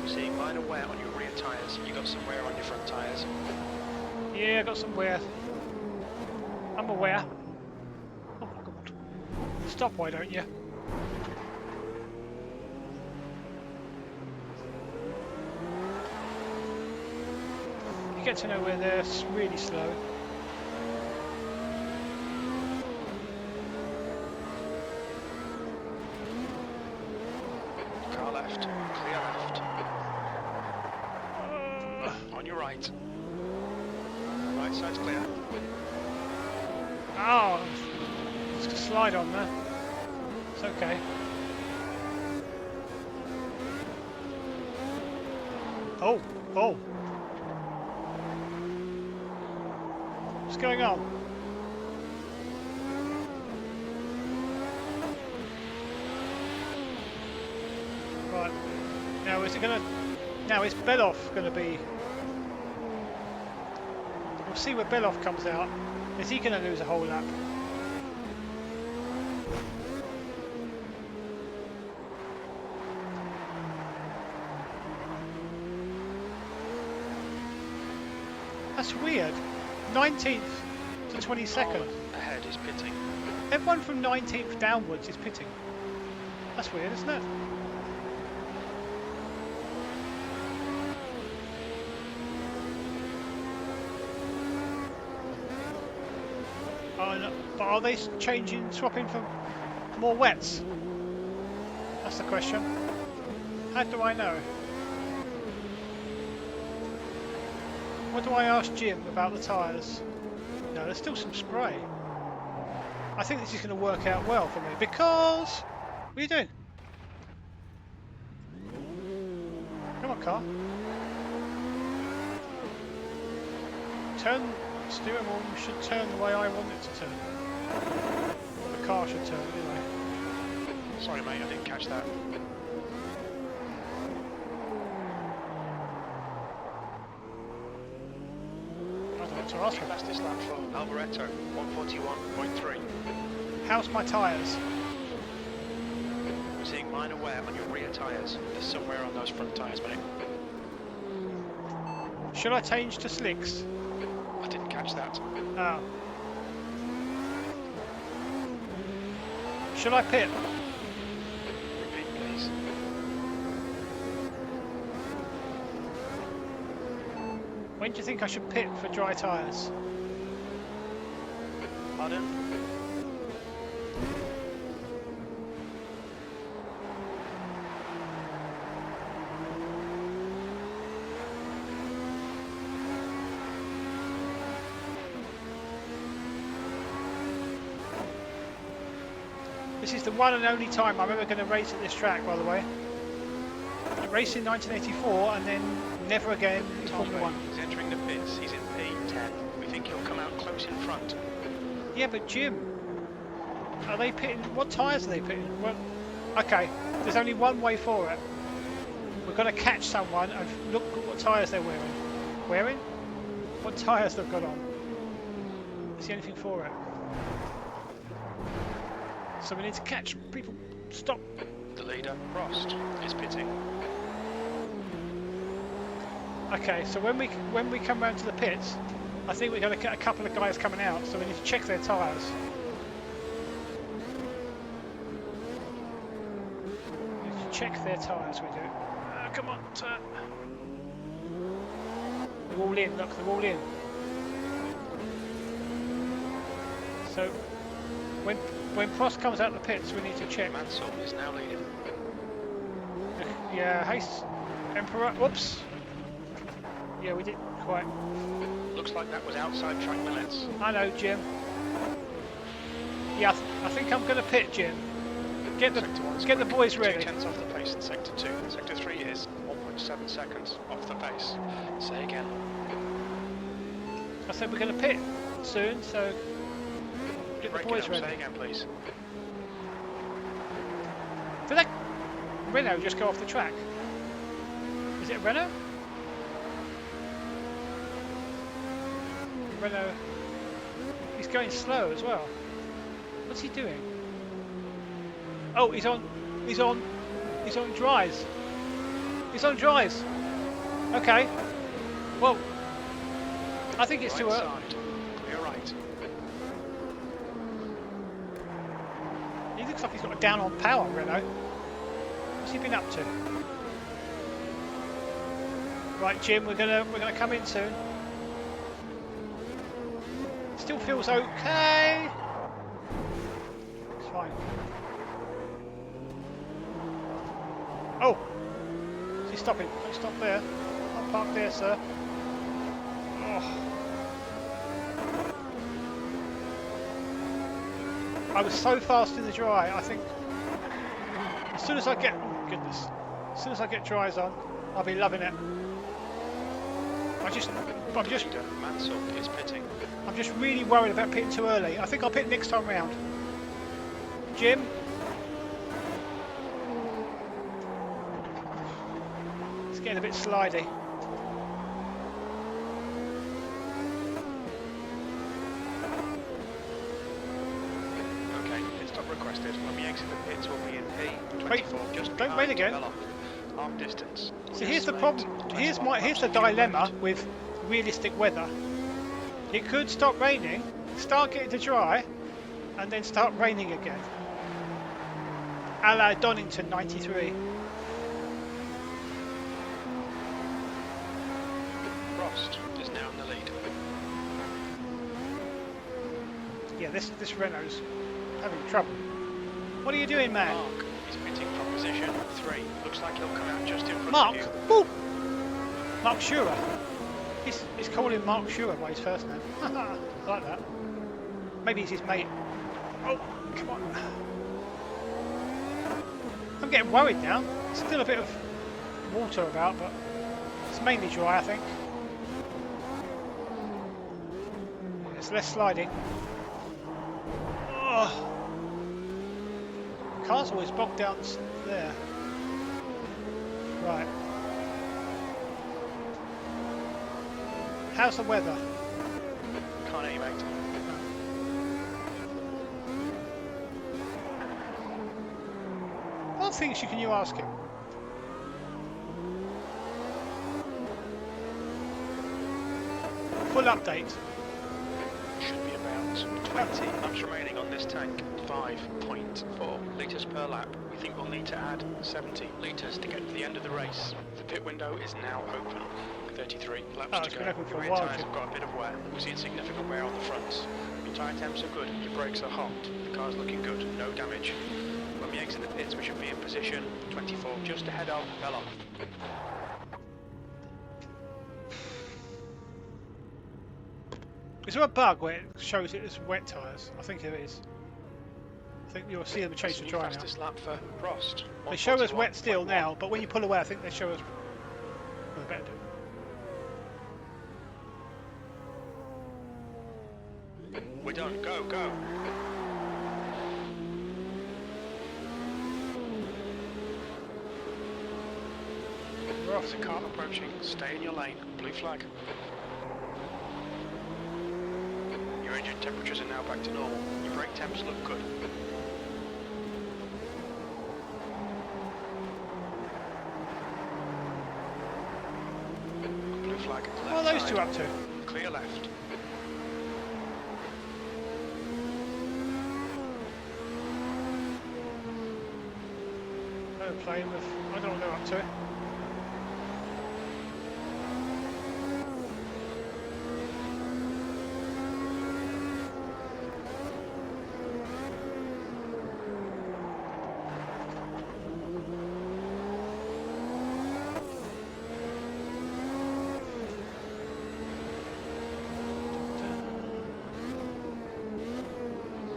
Seeing minor wear on your rear tyres. You got some wear on your front tyres. Yeah, I got some wear. I'm aware. Oh my god. Stop, why don't you? You get to know where they're really slow. Car left, clear left. On your right. Right side's clear. Oh, just a slide on there. It's okay. Oh, oh. What's going on? Right. Now is it gonna? Now is Beloff gonna be? We'll see where Beloff comes out. Is he gonna lose a whole lap? That's weird. 19th to 22nd. Oh, ahead is pitting. Everyone from 19th downwards is pitting. That's weird, isn't it? Oh, no, but are they changing, swapping for more wets? That's the question. How do I know? What do I ask Jim about the tyres? No, there's still some spray. I think this is going to work out well for me because... What are you doing? Come on, car. Turn, steering wheel should turn the way I want it to turn. The car should turn anyway. Sorry mate, I didn't catch that. I don't know what to ask him. Fastest lap for Alboreto, 141.3. How's my tyres? I'm seeing minor wear on your rear tyres. There's some wear on those front tyres, mate. Should I change to slicks? I didn't catch that. Oh. Should I pit? Repeat, please. When do you think I should pit for dry tyres? Pardon? This is the one and only time I'm ever going to race at this track, by the way. I raced in 1984 and then never again in Formula 1. He's entering the pits. He's in P10. We think he'll come out close in front. Yeah, but Jim, are they pitting? What tyres are they pitting? Well, okay, there's only one way for it. We're going to catch someone and look at what tyres they're wearing. Wearing? What tyres they've got on. Is there anything for it? So we need to catch people. Stop. The leader, Frost, is pitting. Okay, so when we come round to the pits, I think we're going to get a couple of guys coming out, so we need to check their tyres. We need to check their tyres, we do. Come on, turn. They're all in, look, they're all in. So, when Prost comes out of the pits, we need to check. Mansell is now leading. Yeah, Haste, Emperor, whoops. Yeah, we didn't quite. Looks like that was outside track limits. I know, Jim. Yeah, I think I'm going to pit, Jim. Get the boys ready. 2 tenths off the pace in sector 2. Sector 3 is 1.7 seconds off the pace. Say again. I said we're going to pit soon, so get the Break boys it up. ready. Say again, please. Did that Renault just go off the track? Is it a Renault? Renault. He's going slow as well. What's he doing? Oh, he's on dries. He's on dries. Okay. Well, I think it's Right too early. side. You're right. He looks like he's got a down on power, Renault. What's he been up to? Right, Jim, we're gonna come in soon. Still feels okay. It's fine. Oh, is he stopping? Don't stop there. I'll park there, sir. Oh. I was so fast in the dry. I think as soon as I get, oh goodness, as soon as I get dries on, I'll be loving it. I'm just Leader, Mansell is pitting. I'm just really worried about pitting too early. I think I'll pit next time round. Jim? It's getting a bit slidey. Okay, pit stop requested. When we exit the pits, we'll be in P24. Wait, just don't wait again. Arm distance. So here's the problem. Here's the dilemma with realistic weather. It could stop raining, start getting to dry, and then start raining again. A la Donington 93. Frost is now in the lead. Yeah, this Renault's having trouble. What are you doing, man? Mark is pitting from position 3. Looks like he'll come out just in front Mark? of you. Woo! Mark Schurer. He's calling Mark Schurer by his first name. I like that. Maybe he's his mate. Oh, come on. I'm getting worried now. Still a bit of water about, but it's mainly dry, I think. It's less sliding. Oh. Car's always bogged down there. Right. How's the weather? Can't hear you, mate. What things can you ask him? Full update. Should be about 20 laps remaining on this tank. 5.4 litres per lap. We think we'll need to add 70 litres to get to the end of the race. The pit window is now open. 33 laps Oh, to it's go. been open for Your a rear while, tyres Jim. have got a bit of wear. We've seen significant wear on the fronts. Your tyre temps are good. Your brakes are hot. The car's looking good. No damage. When we exit the pits, we should be in position 24, just ahead of Belgian. Is there a bug where it shows it as wet tyres? I think there is. I think you'll see them change to New dry now. fastest lap for Frost. They show us wet 141.1. still now, but when you pull away, I think they show us. Well, they better do. We're done. Go, go. we're off. There's a car approaching. Stay in your lane. Blue flag. Your engine temperatures are now back to normal. Your brake temps look good. Blue flag. What are those two up to? Clear left. They're playing with. I don't know what they're up to.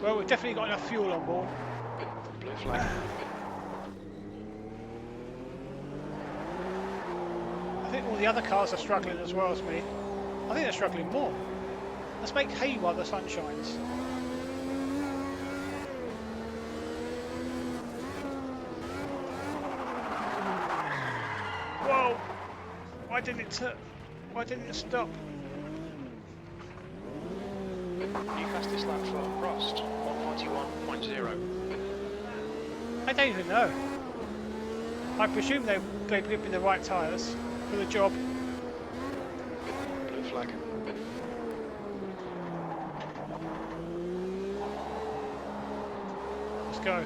Well, we've definitely got enough fuel on board. Blue flag. I think all the other cars are struggling as well as me. I think they're struggling more. Let's make hay while the sun shines. Whoa! Why didn't it stop? New fastest lap for Prost, 141.0. I don't even know. I presume they're gripping the right tyres for the job. Blue flag. Let's go.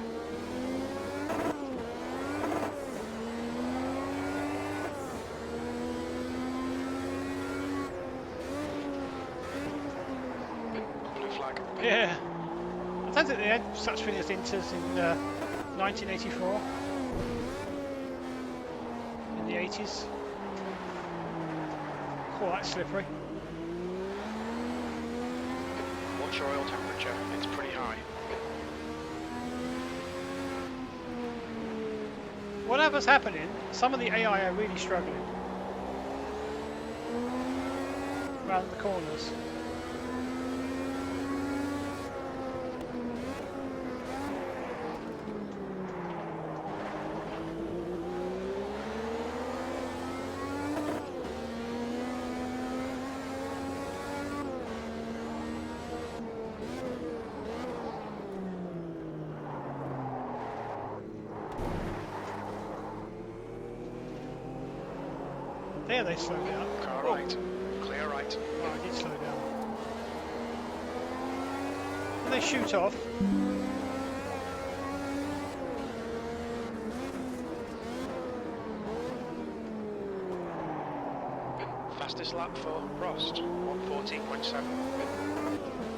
Blue flag. Yeah. I don't think they had such thing as Inters in 1984. In the 80s. Quite slippery. Watch your oil temperature, it's pretty high. Whatever's happening, some of the AI are really struggling. Around the corners. There they slow down. Car Oh. right. Clear right. Oh, I did slow down. When they shoot off. Fastest lap for Prost, 140.7.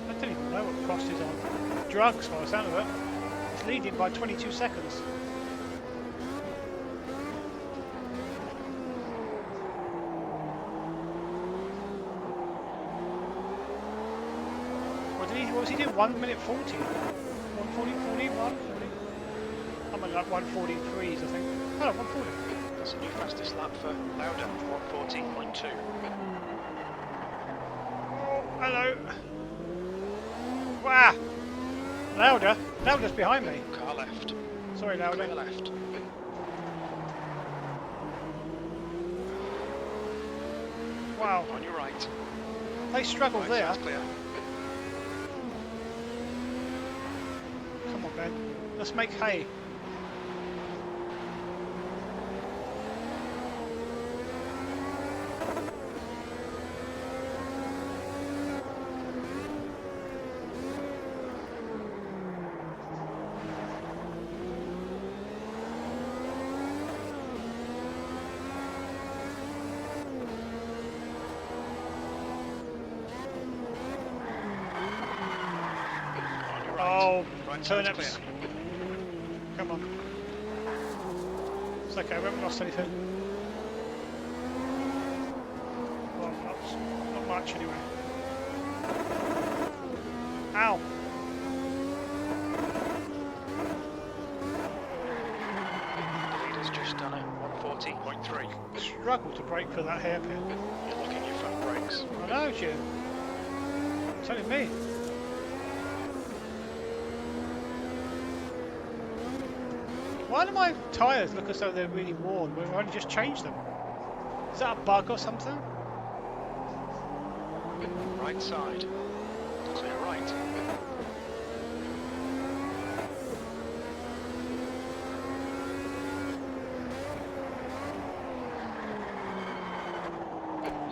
I don't even know what Prost is on. Drugs by the sound of it. It's leading by 22 seconds. What was he doing? 1 minute 40? 140, 40, 140? I'm at like 143s, I think. Oh, 140. That's a new fastest lap for Lauda, 140.2. Oh, hello. Wow. Lauda's behind me. Car left. Sorry, Lauda. Clear left. Wow. On your right. They struggled Right there. side's clear. Come on, Ben. Let's make hay. On your right. Oh, Right side's turnips. clear. Come on. It's okay, we haven't lost anything. Well, not much anyway. Ow! The leader's just done it, 140.3. Struggle to brake for that hairpin. You're looking at your front brakes. I know, Jim. It's only me. Why do my tyres look as though they're really worn? We've only just changed them. Is that a bug or something? Right side. Clear right.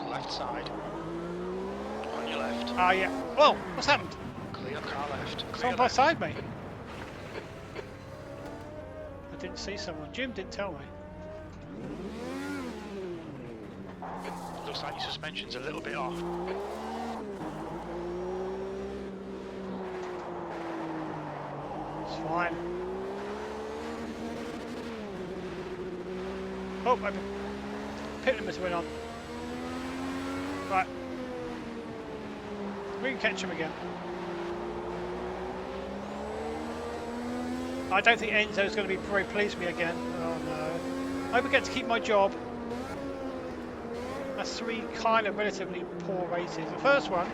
Left side. On your left. Ah, yeah. Whoa, what's happened? Clear car left. Clear Someone left. beside me. I didn't see someone. Jim didn't tell me. Looks like your suspension's a little bit off. It's fine. Oh, my pit limiter went on. Right. We can catch him again. I don't think Enzo's going to be very pleased with me again. Oh no. I hope I get to keep my job. That's 3 kind of relatively poor races. The first one,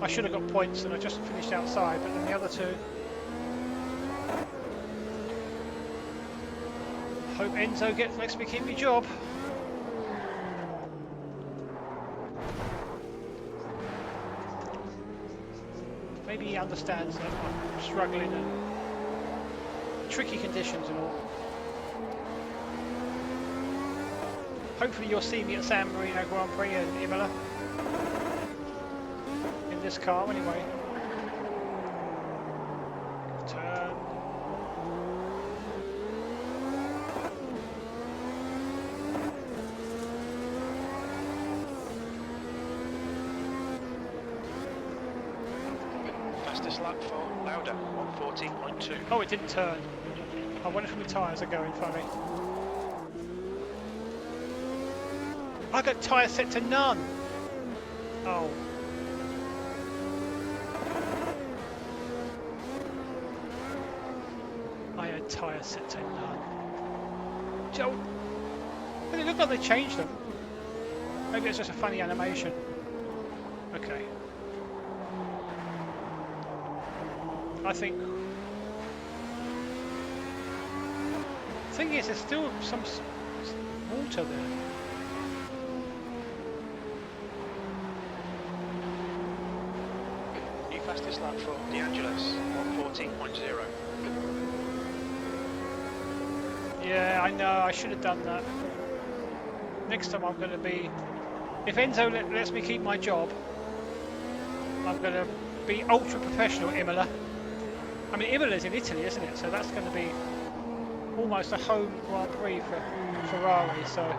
I should have got points and I just finished outside, but then the other 2. Hope Enzo lets me keep my job. Maybe he understands that I'm struggling and tricky conditions and all. Hopefully you'll see me at San Marino Grand Prix in Imola. In this car anyway. Turn. Fastest lap for Lauda, 140.2. Oh, it didn't turn. I wonder if my tyres are going funny. I got tyres set to none. Oh. I had tyres set to none. Joe, but it looked like they changed them. Maybe it's just a funny animation. Okay. I think. The thing is, there's still some water there. New fastest lap for De Angelis, 114.0. Yeah, I know, I should have done that. Next time I'm going to be... If Enzo lets me keep my job, I'm going to be ultra professional at Imola. I mean, Imola's in Italy, isn't it? So that's going to be almost a home Grand Prix for Ferrari, so...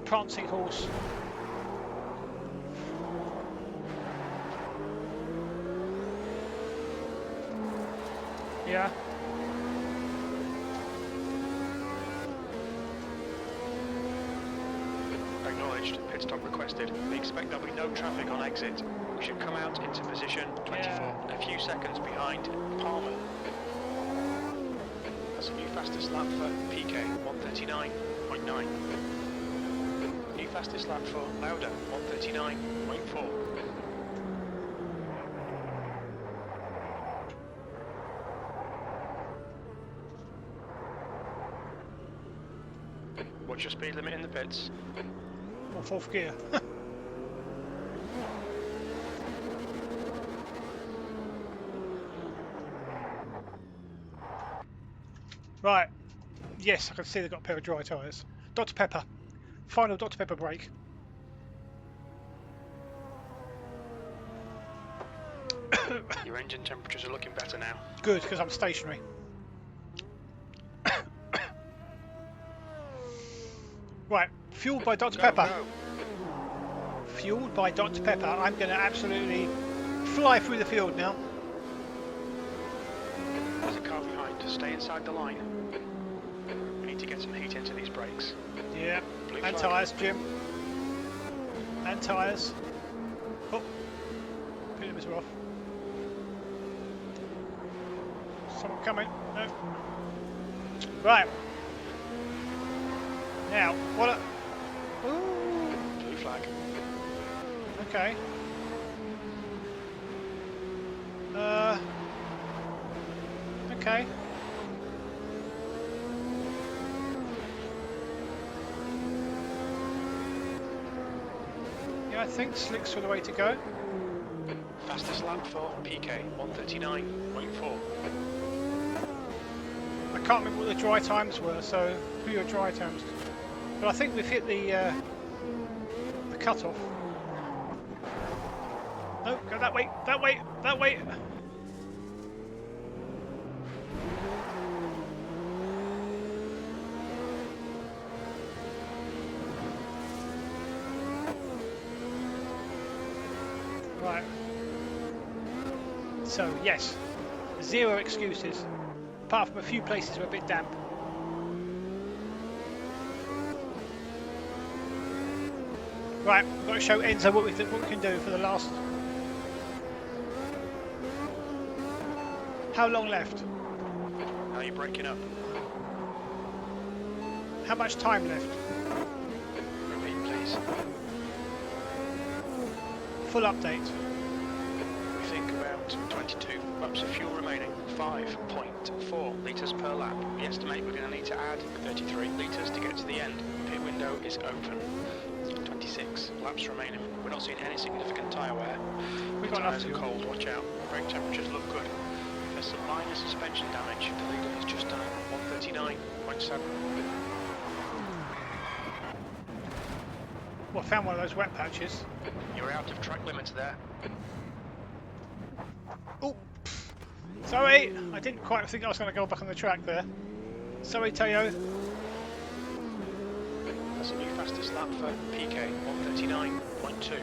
Prancing horse. Yeah. Acknowledged, pit stop requested. We expect there'll be no traffic on exit. We should come out into position 24, a few seconds behind Palmer. That's a new fastest lap for PK, 139.9. New fastest lap for Lauda, 139.4. What's your speed limit in the pits? Or 4th gear. Right. Yes, I can see they've got a pair of dry tyres. Dr. Pepper. Final Dr. Pepper break. Your engine temperatures are looking better now. Good, because I'm stationary. Right, fueled by Dr. Pepper. Go. Fueled by Dr. Pepper, I'm going to absolutely fly through the field now. There's a car behind. Stay inside the line. We need to get some heat into these brakes. Yeah, Blue and flag. tyres, Jim. And tyres. Oh, pit limiters are off. Someone coming? No. Right. Now, what a... Ooh, Blue flag. okay. Okay. think slicks are the way to go. Fastest lap for PK, 1:39.4. I can't remember what the dry times were, so who are your dry times? But I think we've hit the cut-off. No, go that way, that way, that way. Right. So, yes, 0 excuses, apart from a few places were a bit damp. Right, we've got to show Enzo what we can do for the last. How long left? Now you're breaking up. How much time left? Repeat, please. Full update. We think about 22 laps of fuel remaining. 5.4 litres per lap. We estimate we're going to need to add 33 litres to get to the end. Pit window is open. 26 laps remaining. We're not seeing any significant tyre wear. We've got enough Tyres are to cold, watch out. Brake temperatures look good. There's some minor suspension damage. The leader has just done 139.7. Well, I found one of those wet patches. You're out of track limits there. Oh, sorry, I didn't quite think I was going to go back on the track there. Sorry, Teo. That's a new fastest lap for PK, 139.2.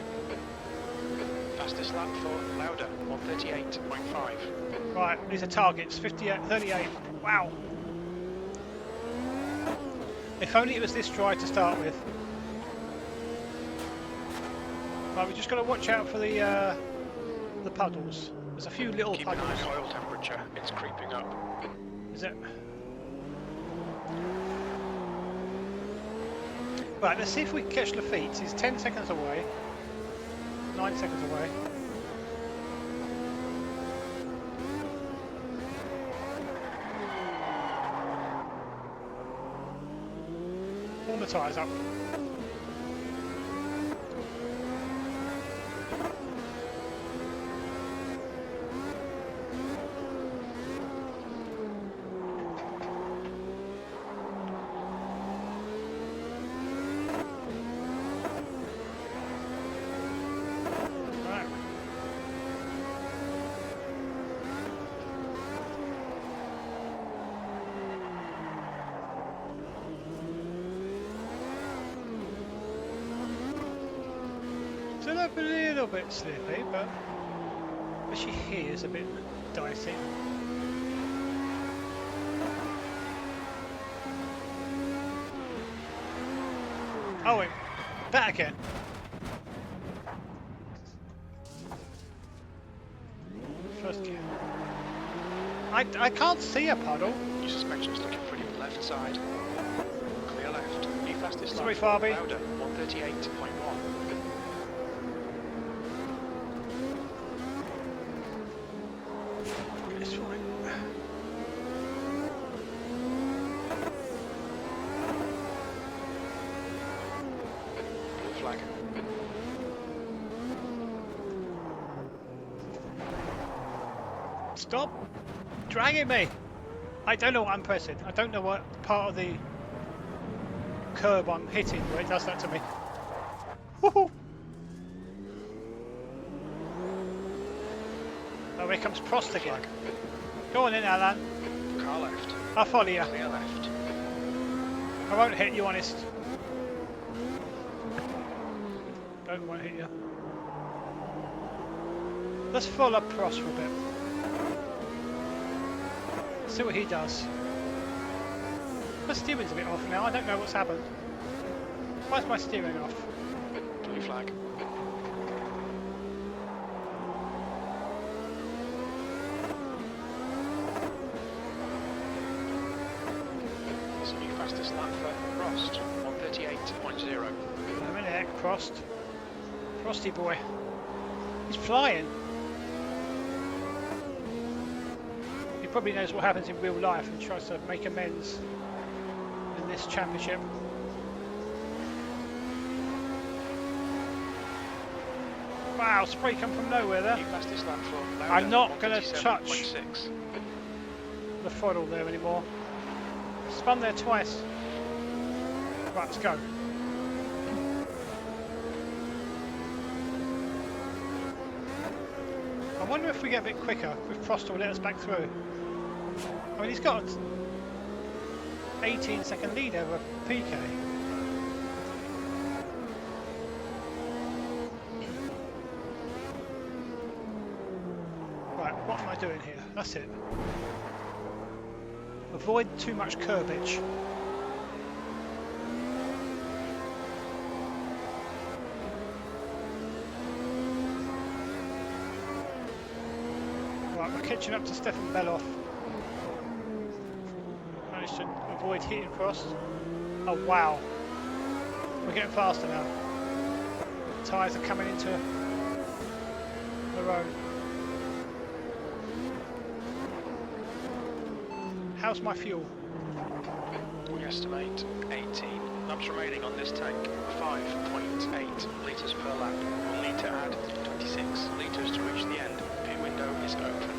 Fastest lap for Lauda, 138.5. Right, these are targets, 58, 38. Wow. If only it was this dry to start with. Right, we just got to watch out for the puddles. There's a few little Keep an puddles. eye on oil temperature, it's creeping up. Is it? Right, let's see if we can catch Lafitte. He's 10 seconds away. 9 seconds away. Warm the tyres up. Still up a little bit slippy, but especially here is a bit dicey. Oh wait, that again. First gear. I can't see a puddle. Your suspension's looking pretty left side. Clear left. New fastest Sorry, lap Fabi. for Lauda, 138.1. It's fine. Blue flag. Stop dragging me! I don't know what I'm pressing. I don't know what part of the curb I'm hitting where it does that to me. Woohoo! Oh, here comes Prost again. Go on in, Alan. Car left. I'll follow you. Clear left. I won't hit you, honest. Won't hit you. Let's follow Prost for a bit. See what he does. My steering's a bit off now. I don't know what's happened. Why is my steering off? Blue flag. It's a new fastest lap for Prost, 138.0. A minute, Prost. Frosty boy. He's flying. He probably knows what happens in real life and tries to make amends in this championship. Wow, spray come from nowhere there. New fastest lap for Lauda, I'm not going to 137.6. touch the throttle there anymore. Spun there twice. Right, let's go. I wonder if we get a bit quicker if Prost will let us back through. I mean, he's got an 18-second lead over PK. Right, what am I doing here? That's it. Avoid too much curbage. Right, we're catching up to Stefan Beloff. Managed to avoid hitting Prost. Oh wow, we're getting faster now. The tyres are coming into the road. How's my fuel? We estimate 18 laps remaining on this tank, 5.8 litres per lap. We'll need to add 26 litres to reach the end. Pit window is open.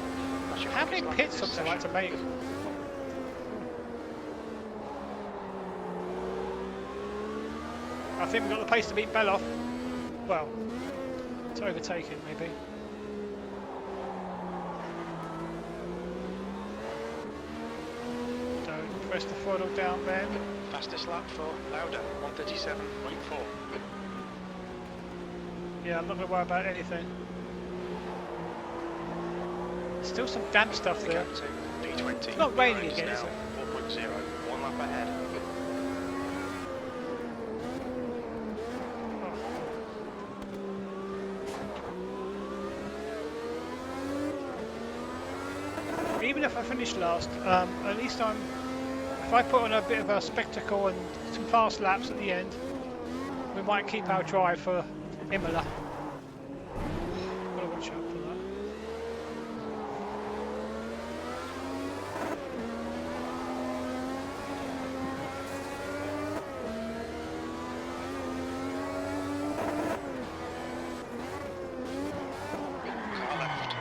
That's your How many quickest lap pit of this stops I like to session. make? I think we've got the pace to beat Beloff. Well, to overtake him maybe. Don't press the throttle down then. Fastest lap for Lauda, 137.4. Yeah, I'm not going to worry about anything. Still some damp stuff The there. gap to P20. It's not raining behind again, now, is it? 4.0, 1 lap ahead. Even if I finish last, at least if I put on a bit of a spectacle and some fast laps at the end, we might keep our drive for Imola. Gotta watch out for that. Car left.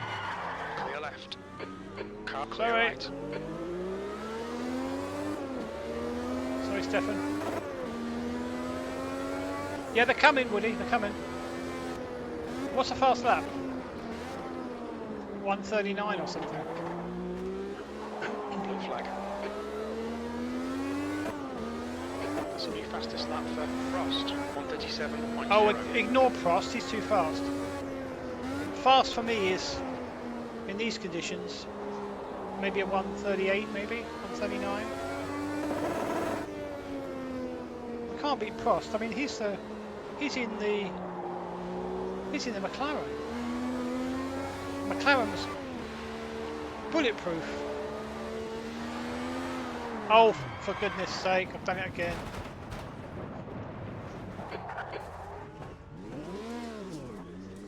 Clear left. Car clear Sorry. right. Sorry, Stefan. Yeah, they're coming, Woody, they're coming. What's a fast lap? 139 or something. Blue flag. That's a new fastest lap for Frost, 137.0. Oh, ignore Prost, he's too fast. Fast for me is, in these conditions, maybe a 138, maybe 139. I can't beat Prost. I mean, he's in the McLaren. McLaren's bulletproof. Oh, for goodness sake, I've done it again.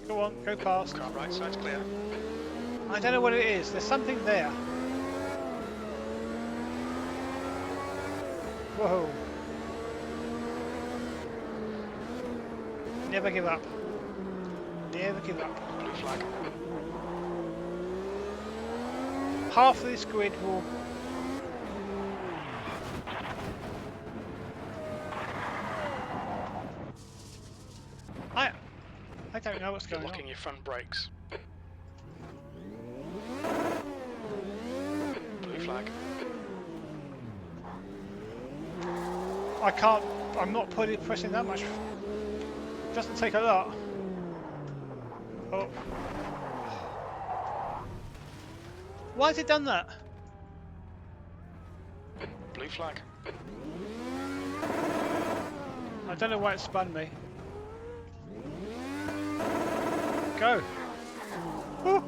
Go on, go past. Car right side's clear. I don't know what it is. There's something there. Whoa. Never give up. Never give up. Blue flag. Half of this grid will... I don't know what's You're going on. locking your front brakes. Blue flag. I can't... I'm not pressing that much. It doesn't take a lot. Oh. Why has it done that? Blue flag. I don't know why it spun me. Go. Woo.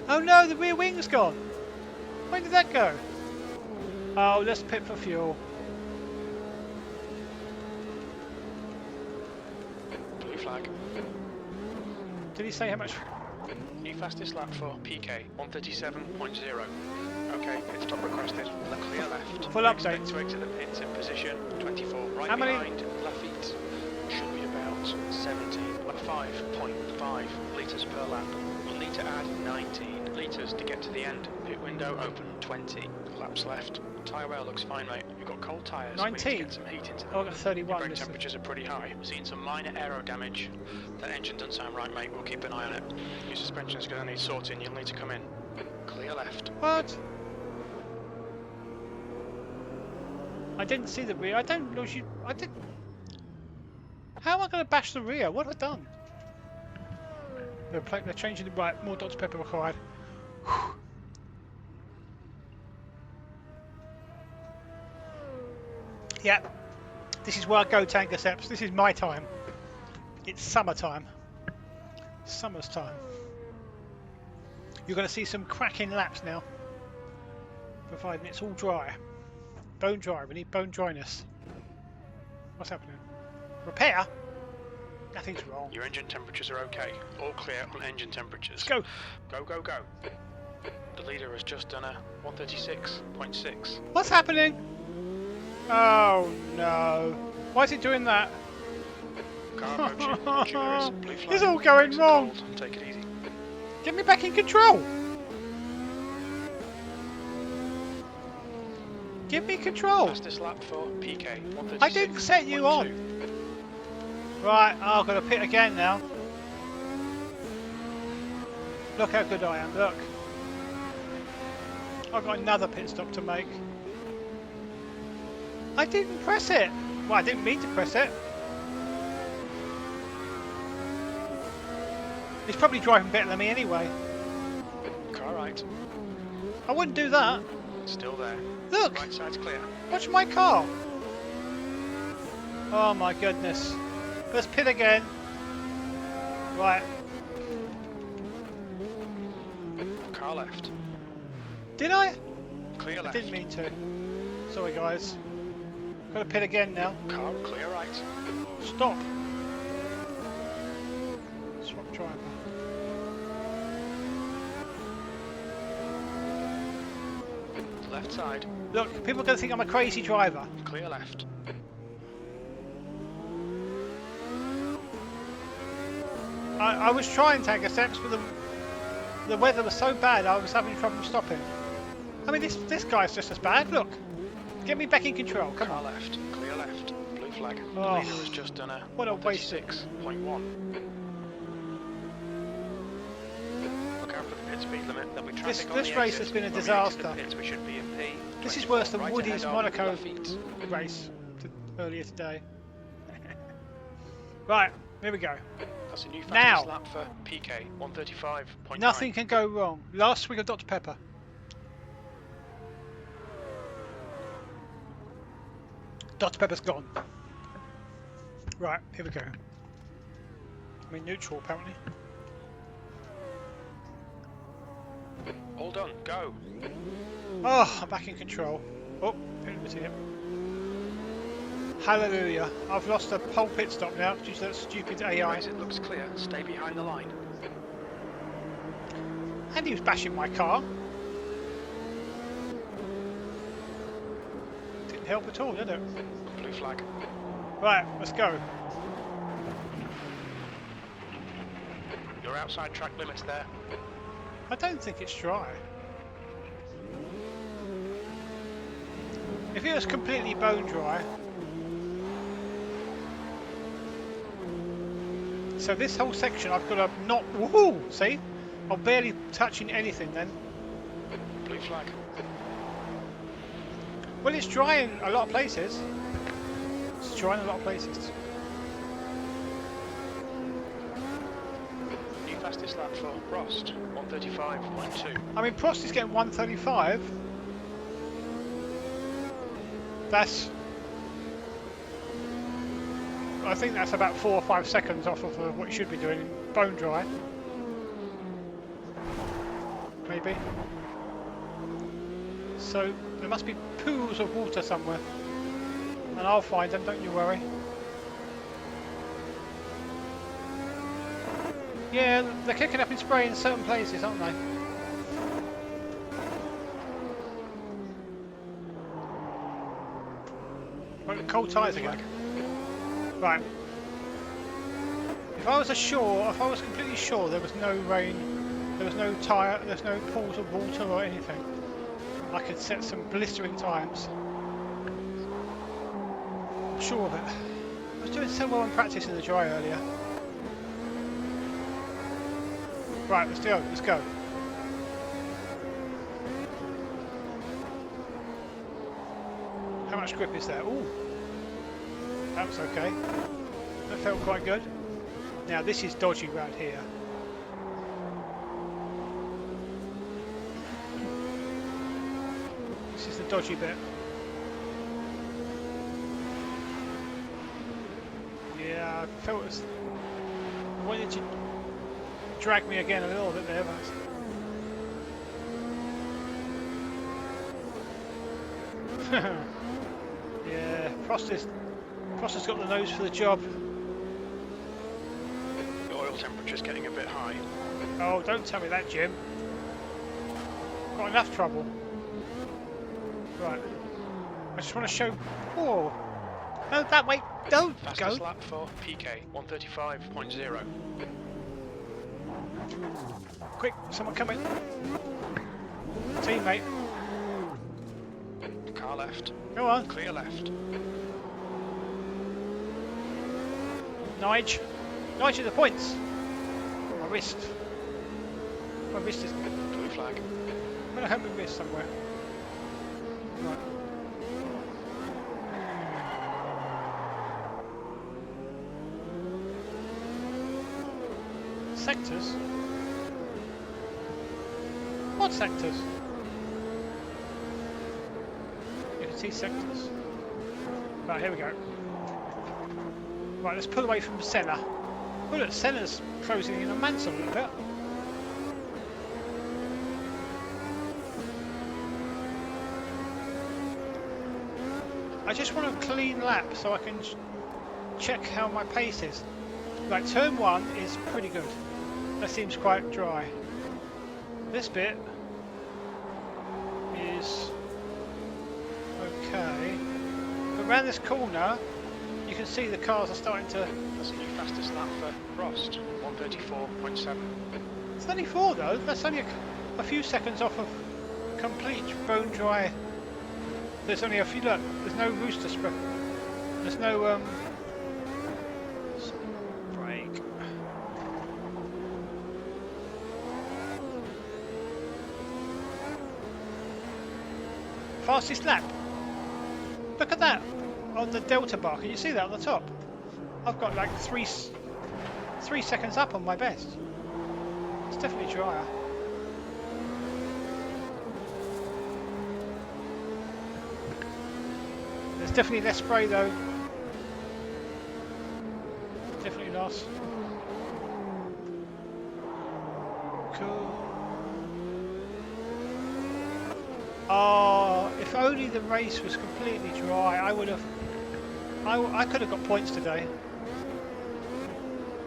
Oh no, the rear wing's gone. Where did that go? Oh, let's pit for fuel. Blue flag. Did he say how much? New fastest lap for PK, 137.0. Okay. Okay, pit stop requested. Clear left. Full We update. expect to exit the pits in position 24. Right How many- behind. Lafitte. Should be about 70. 5.5 litres per lap. We'll need to add 19 litres to get to the end. Pit window open 20. Laps left. Tyre wear looks fine, mate. You've got cold tyres. 19? We need to get some heat into them. Oh, I got 31. Brake This is- temperatures are pretty high. We're seeing some minor aero damage. That engine doesn't sound right, mate. We'll keep an eye on it. Your suspension's going to need sorting. You'll need to come in. Clear left. What? I didn't see the rear. I don't know. I did. How am I going to bash the rear? What have I done? They're changing the right. More Dr Pepper required. Whew. Yeah. This is where I go, Tankerceps. This is my time. It's summertime. Summer's time. You're going to see some cracking laps now. Providing it's all dry. Bone dry. We need bone dryness. What's happening? Repair? Nothing's wrong. Your engine temperatures are okay. All clear on engine temperatures. Let's go. Go, go, go. The leader has just done a 136.6. What's happening? Oh no. Why is it doing that? Car approaching. Juries, blue flag. It's all going Legs wrong. cold. Take it easy. Get me back in control. Give me control. Fastest lap for PK. I didn't set you on. Right, oh, I've got to pit again now. Look how good I am, look. I've got another pit stop to make. I didn't press it. Well, I didn't mean to press it. He's probably driving better than me anyway. Car right. I wouldn't do that. Still there. Look, Right side's clear. watch my car. Oh my goodness. Let's pit again. Right. Car left. Did I? Clear I left. didn't mean to. Sorry guys. Got to pit again now. Car clear right. Stop. Swap driver. Left side. Look, people are going to think I'm a crazy driver. Clear left. I was trying Tankerceps, but the weather was so bad I was having trouble stopping. I mean, this guy's just as bad. Look, get me back in control. Come Car on. left. Clear left. Blue flag. Oh, The leader has just done a what a waste. 136.1. Look out for the pit speed limit. There'll be traffic on This the race exit. has been a When we exit disaster. the pits, we should be in P. This is worse than Right Woody's ahead of Monaco Lafitte. race earlier today. Right, here we go. That's a new Now. fastest lap for PK. 135.9. Nothing can go wrong. Last swing of Dr Pepper. Dr Pepper's gone. Right, here we go. I mean neutral apparently. All done. Go. Oh, I'm back in control. Oh, pit him. Hallelujah. I've lost a whole pit stop now due to that stupid AI. Exit looks clear. Stay behind the line. And he was bashing my car. Didn't help at all, did it? Blue flag. Right, let's go. You're outside track limits there. I don't think it's dry. If it was completely bone dry. So this whole section I've got to not, woohoo, see? I'm barely touching anything then. Blue flag. Well, it's dry in a lot of places. It's dry in a lot of places. New fastest lap for Prost. 135.2. I mean, Prost is getting 135. That's... I think that's about 4 or 5 seconds off of what you should be doing in bone dry. Maybe. So there must be pools of water somewhere. And I'll find them, don't you worry. Yeah, they're kicking up in spray in certain places, aren't they? Cold tyres again. Right. If I was completely sure there was no rain, there was no tyre, there's no pools of water or anything, I could set some blistering times. I'm sure of it. I was doing so well in practice in the dry earlier. Right, let's go. Let's go. How much grip is there? Ooh, that was okay. That felt quite good. Now this is dodgy round here. This is the dodgy bit. Yeah, I felt it. I wanted to drag me again a little bit there, but yeah, Prost has got the nose for the job. The oil temperature's getting a bit high. Oh, don't tell me that, Jim. Got enough trouble. Right. I just want to show. Oh, no, that way. Don't Fastest go. lap for PK 135.0. Quick, someone coming. Teammate. Car left. Go on. Clear left. Nige. Nige at the points. My wrist. My wrist is. Blue flag. I'm going to have my wrist somewhere. Right. Sectors? What sectors? You can see sectors. Right, here we go. Right, let's pull away from Senna. Oh look, Senna's closing in on Mansell a little bit. I just want a clean lap so I can check how my pace is. Like turn 1 is pretty good. That seems quite dry. This bit is okay. But around this corner you can see the cars are starting to. That's the new fastest lap for Prost, 134.7. It's only 4 though, that's only a few seconds off of complete bone dry. There's only a few, look, there's no rooster spread. There's no brake. Fastest lap. Look at that on the delta bar. Can you see that on the top? I've got like 3 seconds up on my best. It's definitely drier. There's definitely less spray though. Definitely lost. Cool. Oh, if only the race was completely dry, I would have. I could have got points today.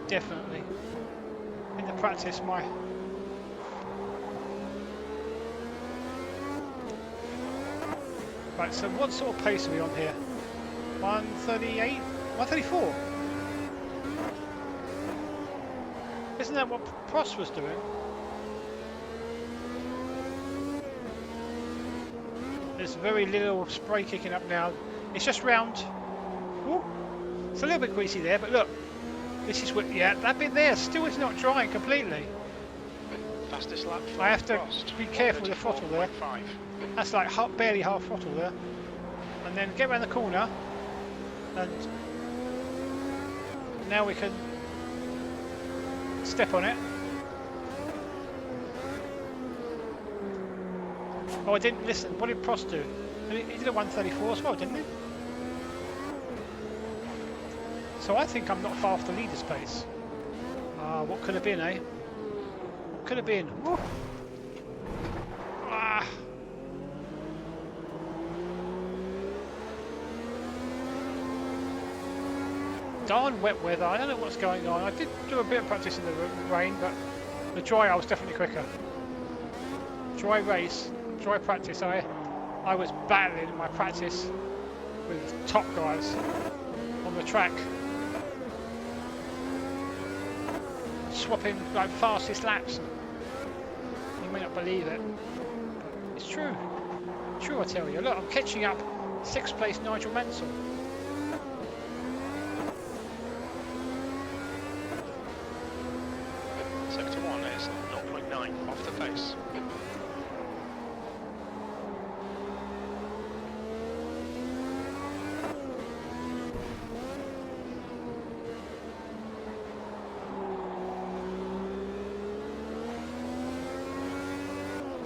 Definitely. In the practice, my. Right, so what sort of pace are we on here? 138? 134? Isn't that what Prost was doing? There's very little spray kicking up now. It's just round. Ooh, it's a little bit greasy there, but look. This is what, yeah, that bit there still is not drying completely. Fastest lap for I have to Prost, be careful with the throttle there. 134.5. That's like barely half throttle there. And then get around the corner. And now we can step on it. Oh, I didn't listen. What did Prost do? He did a 134 as well, didn't he? So I think I'm not far off the leader's pace. What could have been, eh? What could have been? Woo. Ah. Darn wet weather. I don't know what's going on. I did do a bit of practice in the rain, but the dry I was definitely quicker. Dry race, dry practice. I was battling in my practice. with top guys on the track, swapping like fastest laps. You may not believe it, but it's true. True, I tell you. Look, I'm catching up 6th place Nigel Mansell. Sector 1 is 0.9 off the pace.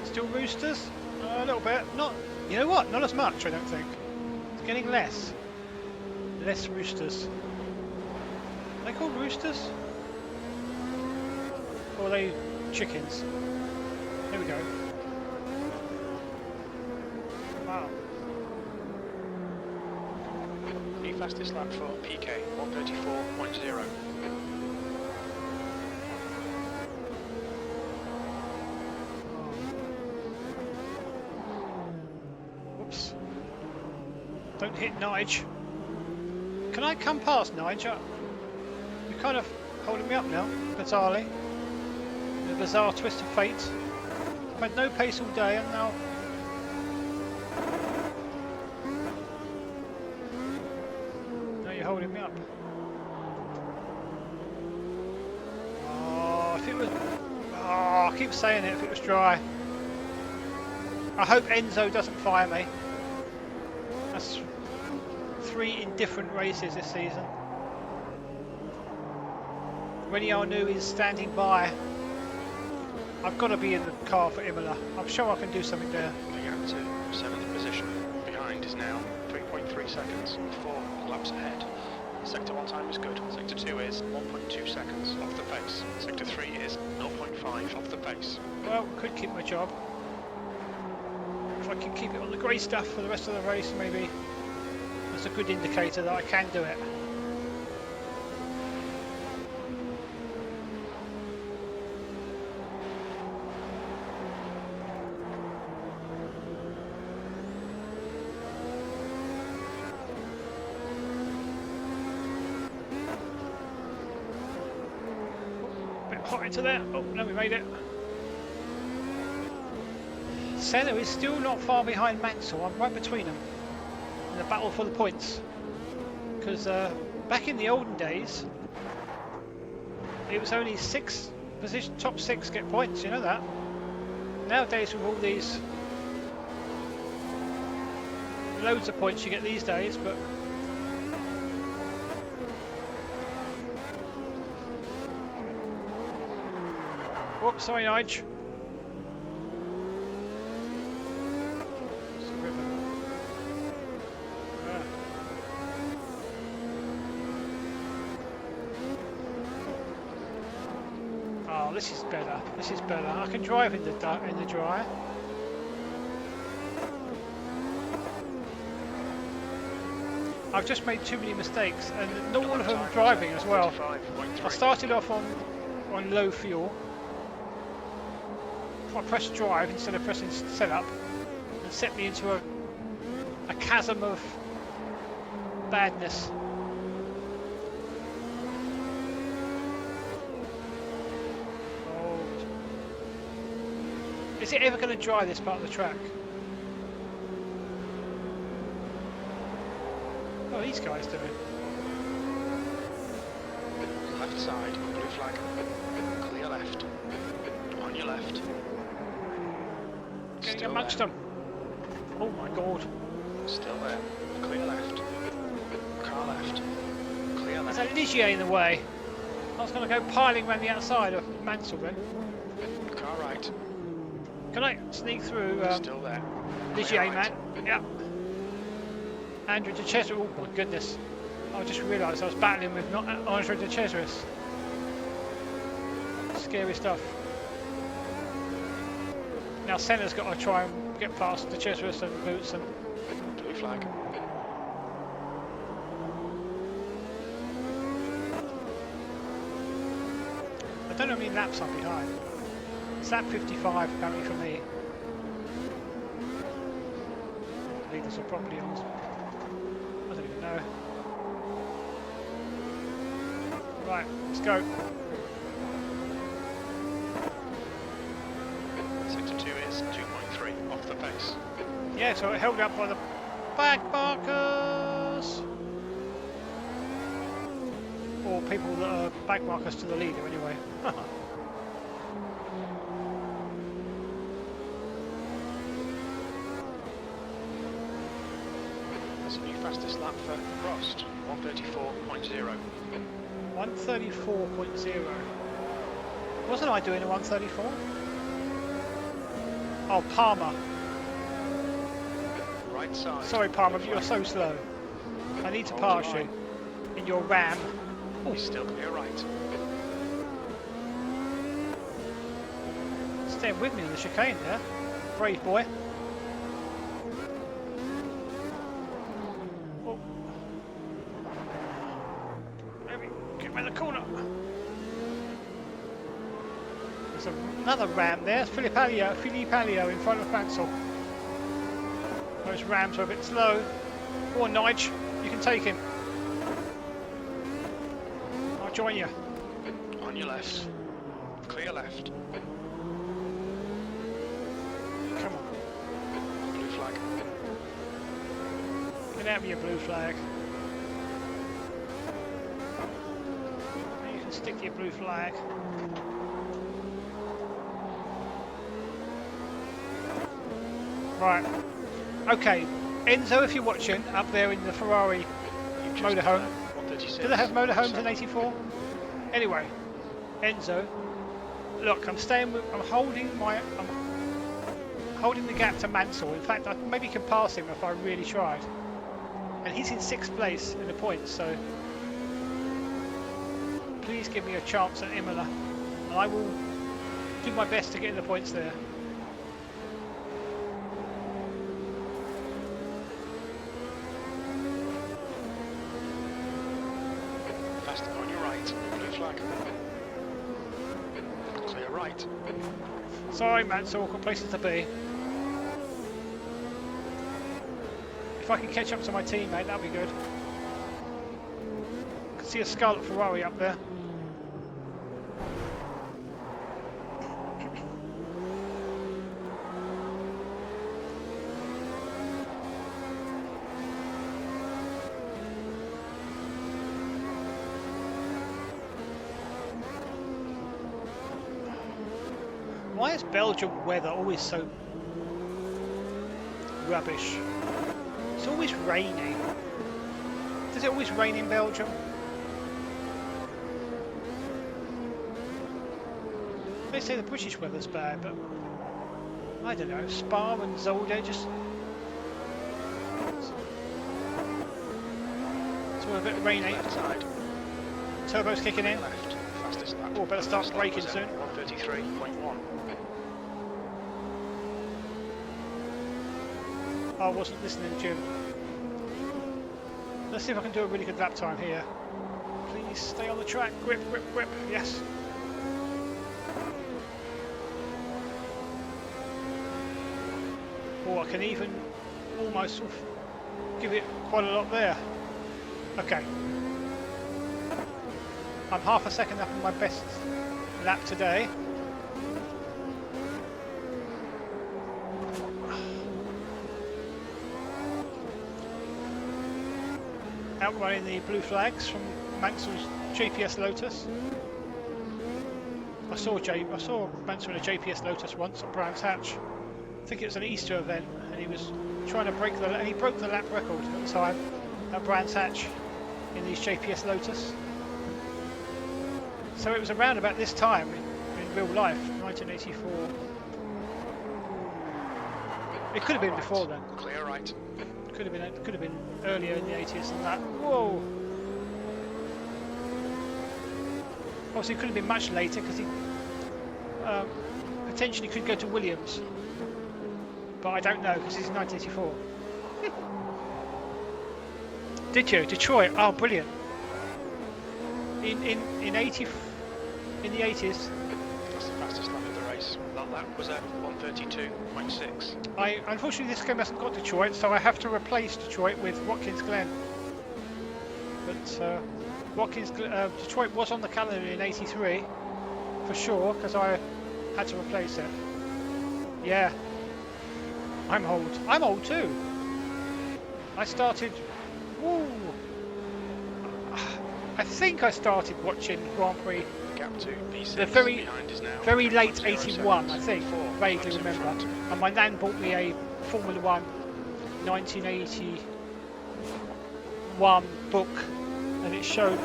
Still Roosters? A little bit. Not, you know what? Not as much, I don't think. It's getting less. Less Roosters. Are they called Roosters? Or are they chickens? There we go. Wow. The fastest lap for PK, 134.0. Whoops. Don't hit Nige. Can I come past Nige? You're kind of holding me up now, bizarrely. In a bizarre twist of fate. I've had no pace all day and now... Now you're holding me up. Oh, if it was... Oh, I keep saying it, if it was dry. I hope Enzo doesn't fire me. That's 3 indifferent races this season. Rennie Arnoux is standing by. I've got to be in the car for Imola. I'm sure I can do something there. Going out to 7th position. Behind is now 3.3 seconds, 4 laps ahead. Sector 1 time is good. Sector 2 is 1.2 seconds off the pace. Sector 3 is 0.5 off the pace. Well, could keep my job. If I can keep it on the grey stuff for the rest of the race, maybe that's a good indicator that I can do it. Bit hot into there. Oh, no, we made it. Senna is still not far behind Mansell. I'm right between them in the battle for the points. Because back in the olden days, it was only top 6 get points. You know that. Nowadays, with all these loads of points you get these days, but whoops, sorry, Nige. Oh, this is better. This is better. I can drive in the dry. I've just made too many mistakes, and not all of them driving as well. I started off on low fuel. I pressed drive instead of pressing setup, and set me into a chasm of badness. Oh. Is it ever going to dry this part of the track? What are these guys doing? Left side, blue flag. Clear left. On your left. Getting Still amongst there. them. Oh my god. Still there. Clear left. Car left. Clear There's left. a Ligier in the way. I was going to go piling around the outside of Mansell then. Car right. Can I sneak through Still there. Ligier, Clear man? right. Yep. Andrew de Cesaris. Oh my goodness. I just realised I was battling with not Andrew de Cesaris. Scary stuff. Now Senna's got to try and get past de Cesaris and Boots and... Blue flag. I don't know how many laps I'm behind. It's lap 55 apparently for me. Leaders are probably on. go. Right, let's go. Sector 2 is 2.3 off the pace. Yeah, so it held up by the back markers. Or people that are back markers to the leader, anyway. That's a new fastest lap for Prost, 134.0. 134.0. Wasn't I doing a 134? Oh, Palmer. Right side. Sorry, Palmer, but you're so slow. I need to pass you in your ram. He's still clear right. Staying with me on the chicane there. Brave boy. Oh. Let me get around the corner. There's another ram there. It's Philippe Alliot in front of Mansell. Those rams are a bit slow. Go on, Nige. You can take him. I'll join you. On your left. Clear left. Come on. Blue flag. Get out with your blue flag. You can stick to your blue flag. Right. Okay. Enzo, if you're watching, up there in the Ferrari motorhome. Do they have motorhomes in 84? Anyway, Enzo, look, I'm holding the gap to Mansell. In fact, I maybe can pass him if I really tried. And he's in 6th place in the points, so please give me a chance at Imola, and I will do my best to get in the points there. On your right, blue flag. Clear right. Sorry, Mansell, awkward places to be. If I can catch up to my teammate, that'll be good. I can see a Scarlet Ferrari up there. Why is Belgian weather always so rubbish? It's always raining. Does it always rain in Belgium? They say the British weather's bad, but I don't know. Spa and Zolder just... It's all a bit rainy. Left side. Turbo's kicking in. Left. Fastest lap. Oh, better start braking soon. 133.1. I wasn't listening, Jim. Let's see if I can do a really good lap time here. Please stay on the track. Grip, grip, grip. Yes. Oh, I can even almost give it quite a lot there. Okay. I'm half a second up on my best lap today. Outrunning the blue flags from Mansell's JPS Lotus. I saw Mansell in a JPS Lotus once at Brands Hatch. I think it was an Easter event, and he was trying to break and he broke the lap record at the time at Brands Hatch in these JPS Lotus. So it was around about this time in real life, 1984. It could have been before then. Clear right. Could have been earlier in the 80s than that. Whoa! Obviously, it could have been much later because he potentially could go to Williams, but I don't know because he's 1984. Did you Detroit? Oh, brilliant! In the 80s. That's the fastest lap of the race. That lap was at 132.6. Unfortunately this game hasn't got Detroit, so I have to replace Detroit with Watkins Glen. But Watkins, Detroit was on the calendar in '83 for sure, because I had to replace it. Yeah, I'm old. I'm old too. I started. Woo! I think I started watching Grand Prix The gap to B6 the very, behind is now very late 3.0 '81. I seconds. think, 4 vaguely laps in remember. front. And my nan bought me a Formula One 1981 book, and it showed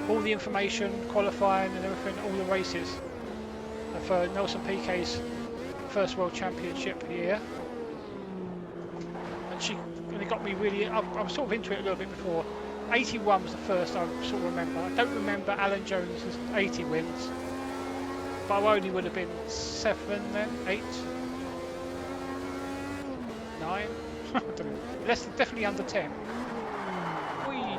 all the information, qualifying and everything, all the races for Nelson Piquet's first World Championship year. And it got me really. I was sort of into it a little bit before. '81 was the first I sort of remember. I don't remember Alan Jones's 80 wins, but I only would have been 7 then, 8, 9. I don't know. Definitely under 10. Whee.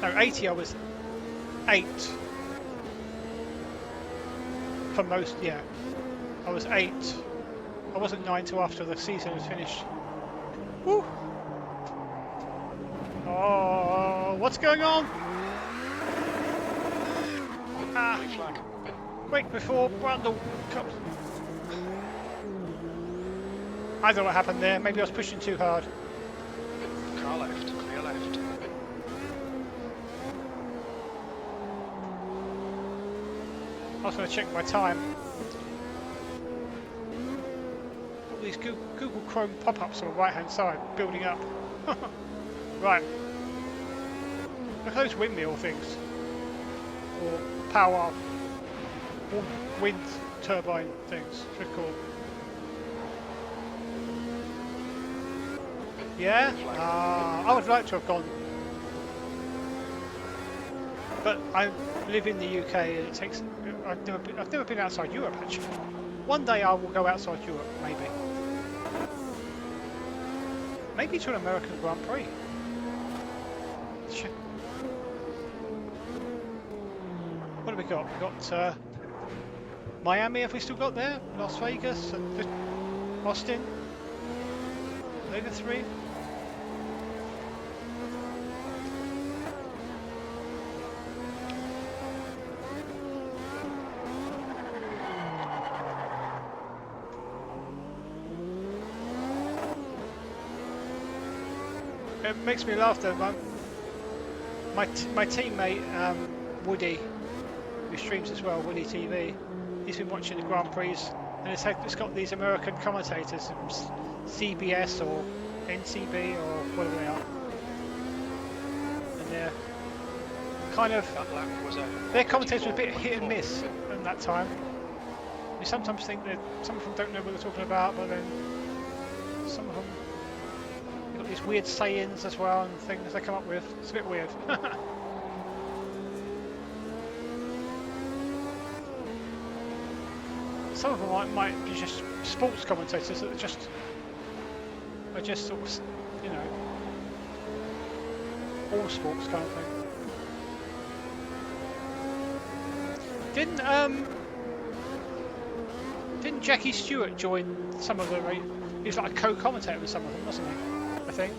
No, 80 I was 8. For most, yeah. I was 8. I wasn't 9 till after the season was finished. Woo! Oh, what's going on? Ah, Flag. quick before Brundle comes. I don't know what happened there. Maybe I was pushing too hard. Car left, clear left. I was going to check my time. All these Google Chrome pop-ups on the right-hand side building up. Right. Look at those windmill things. Or power. Or wind turbine things. Pretty cool. Yeah? I would like to have gone. But I live in the UK and it takes. I've never been outside Europe actually. One day I will go outside Europe, maybe. Maybe to an American Grand Prix. What have we got? We've got Miami, have we still got there? Las Vegas and Austin. Are they the 3? It makes me laugh though. My teammate Woody, who streams as well, Woody TV, he's been watching the Grand Prix, and it's got these American commentators from CBS or NCB or whatever they are, and they're kind of their commentators are a bit hit and miss at that time. You sometimes think that some of them don't know what they're talking about, but then some of them. Got these weird sayings as well and things they come up with. It's a bit weird. Some of them might be just sports commentators that are just sort of, you know, all sports kind of thing. Didn't Jackie Stewart join some of the? He was like a co-commentator with some of them, wasn't he? I think.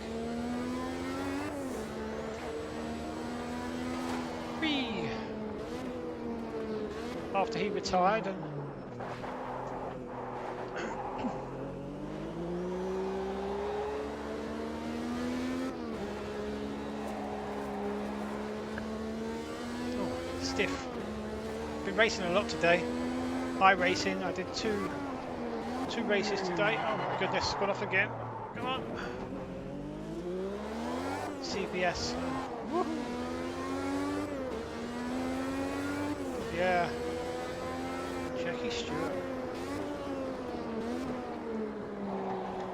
Whee! After he retired and oh, stiff. Been racing a lot today. iRacing. I did two races today. Oh my goodness, got off again. Come on. CBS. Yeah. Jackie Stewart.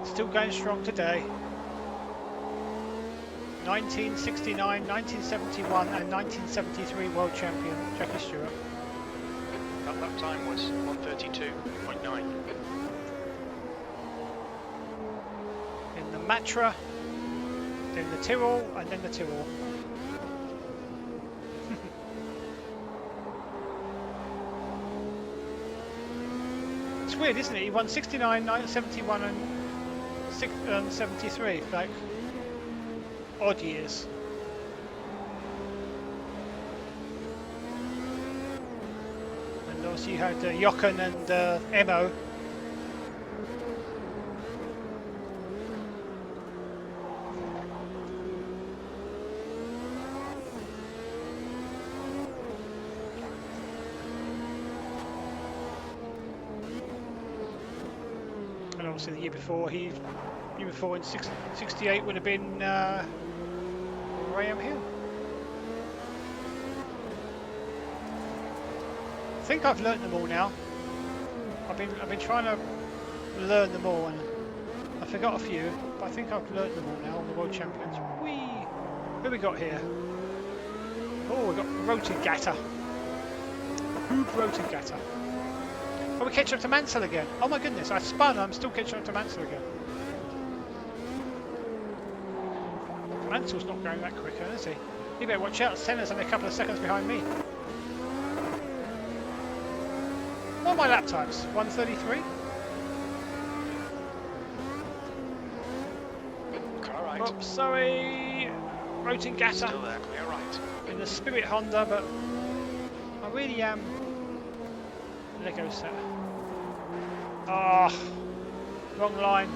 Still going strong today. 1969, 1971 and 1973 world champion Jackie Stewart. That lap time was 1:32.9. In the Matra, then the Tyrrell, and then the Tyrrell. It's weird, isn't it? He won 69, 71 and 73, like odd years. And obviously you had Jochen and Emo. And obviously the year before in 68 would have been Graham Hill. I think I've learnt them all now. I've been trying to learn them all, and I forgot a few, but I think I've learnt them all now. The world champions. Whee! Who we got here? Oh, we got Rotengatter. Who Rotengatter? Oh, we catch up to Mansell again. Oh my goodness, I spun. I'm still catching up to Mansell again. Mansell's not going that quicker, is he? You better watch out. Senna's only a couple of seconds behind me. What are my lap times? 1:33. Right. Oops, sorry. Rotengatter. Still there, clear right. In the Spirit Honda, but I really am. Lego set. Ah, wrong line.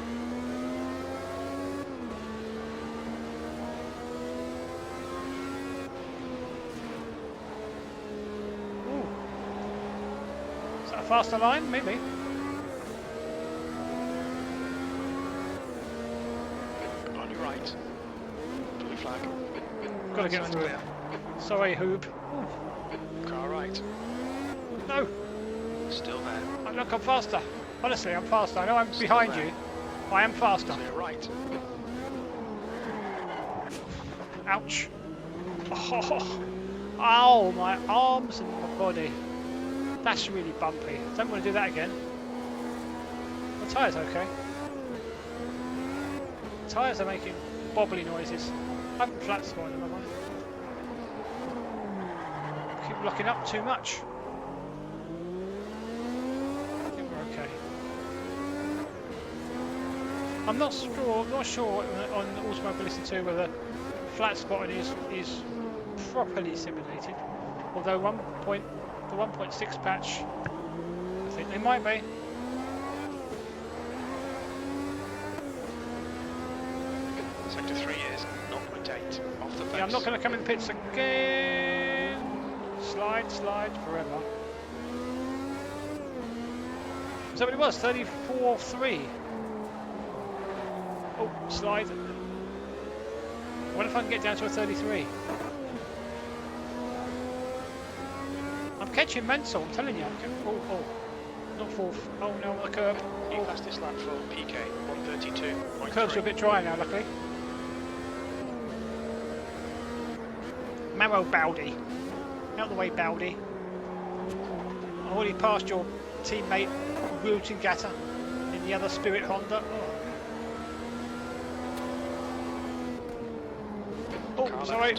Ooh. Is that a faster line? Maybe. On your right. Blue flag. Got to get through it. Sorry, Hoob. Car right. No. Still there. Oh, look, I'm faster. Honestly, I'm faster. I know I'm behind you. I am faster. Clear right. Ouch. Oh, ow, my arms and my body. That's really bumpy. Don't want to do that again. The tyres okay. The tyres are making bobbly noises. I haven't flat spotted them, have I? Keep locking up too much. I think we're okay. I'm not sure on Automobility 2 whether flat spotting is properly simulated. Although the 1.6 patch, I think they might be. Sector 3 is 0.8 off the base. Yeah, I'm not going to come in the pits again. Slide forever. Is that what it was? 34.3. Oh, slide. What if I can get down to a 33? I'm catching Mansell, I'm telling you. Oh, not fourth. Oh no, on the curb. You passed this lap for PK 132.3. Curbs are a bit dry now, luckily. Mamo Bowdy. Out the way, Bowdy. I already passed your teammate Rotengatter in the other Spirit Honda. Oh, sorry. I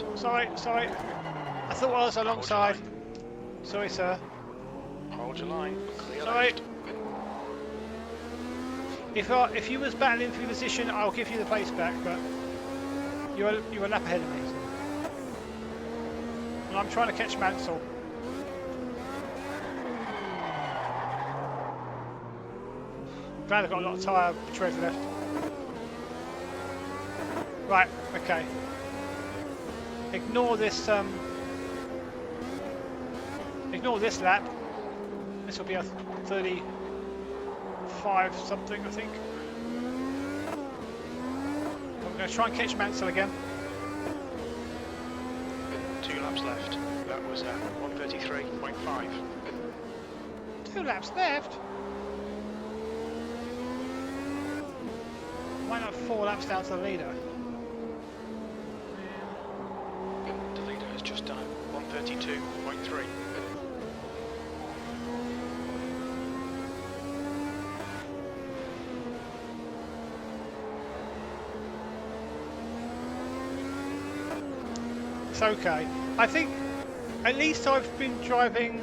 thought I was alongside. Sorry, sir. Hold your line. Clear Sorry. left. If you was battling for your position, I'll give you the place back, but you're a lap ahead of me. And I'm trying to catch Mansell. Glad I've got a lot of tyre tread left. Right, okay. Ignore this lap. This will be a 35 something, I think. I'm going to try and catch Mansell again. 2 laps left. That was 133.5. 2 laps left. Why not 4 laps down to the leader? The leader has just done 132.3. It's okay. I think at least I've been driving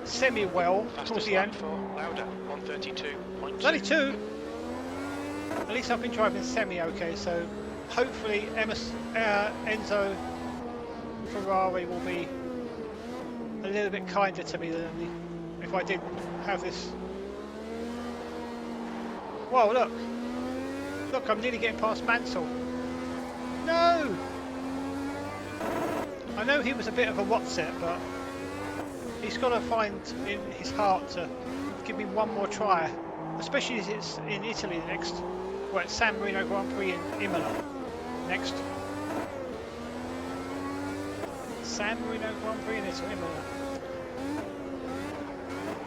semi-well towards Fastest the lap end. for Lauda 132.2. There's only 2. at least I've been driving semi okay, so hopefully Enzo Ferrari will be a little bit kinder to me than if I didn't have this. Whoa, look! Look, I'm nearly getting past Mansell. No! I know he was a bit of a what's it, but he's got to find in his heart to give me one more try, especially as it's in Italy next. Well, it's San Marino Grand Prix in Imola next. San Marino Grand Prix in Imola.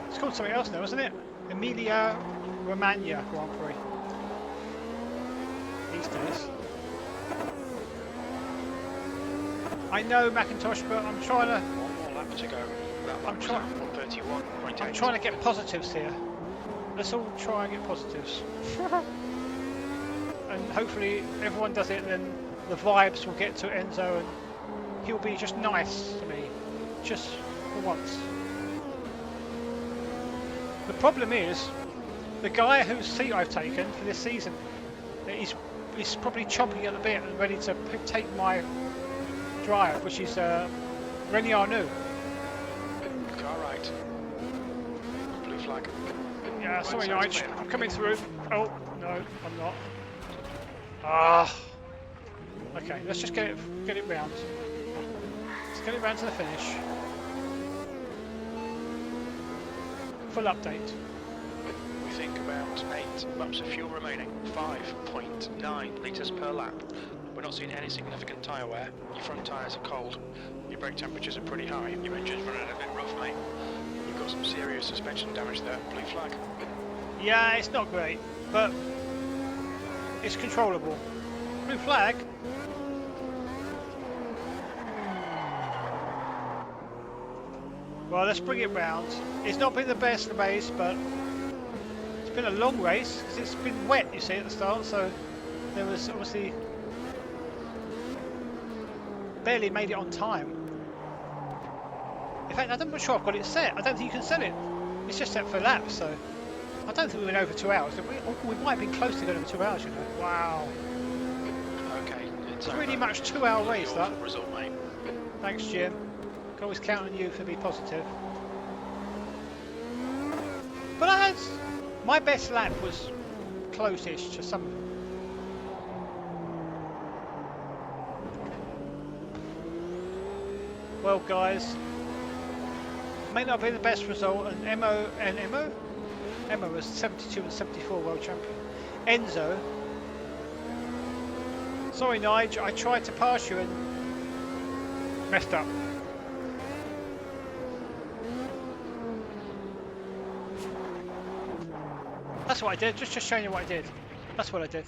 It's called something else now, isn't it? Emilia Romagna Grand Prix. These days. I know Macintosh, but I'm trying to. One more lap to go. I'm trying to get positives here. Let's all try and get positives. And hopefully everyone does it, and then the vibes will get to Enzo and he'll be just nice to me. Just for once. The problem is, the guy whose seat I've taken for this season is probably chomping at the bit and ready to take my drive, which is Remy Arnoux. Car right. Blue flag. Yeah, sorry Nige, I'm coming through. Oh, no, I'm not. Ah. Okay, let's just get it round. Let's get it round to the finish. Full update. We think about 8 laps of fuel remaining. 5.9 litres per lap. We're not seeing any significant tyre wear. Your front tyres are cold. Your brake temperatures are pretty high. Your engine's running a bit rough, mate. You've got some serious suspension damage there. Blue flag. Yeah, it's not great, but it's controllable. Blue flag. Well, let's bring it round. It's not been the best race, but it's been a long race because it's been wet, you see, at the start. So there was obviously barely made it on time. In fact, I'm not sure I've got it set. I don't think you can set it. It's just set for laps, so I don't think we went over 2 hours. We might have been close to going over 2 hours, you know. Wow. Okay. It's pretty much 2 hour race, that. Result, mate. Thanks, Jim. Can always count on you for being positive. But my best lap was close-ish to some. Well, guys, may not have been the best result, and Emma was 72 and 74 world champion. Enzo, sorry Nige, I tried to pass you and messed up. That's what I did, just showing you what I did. That's what I did.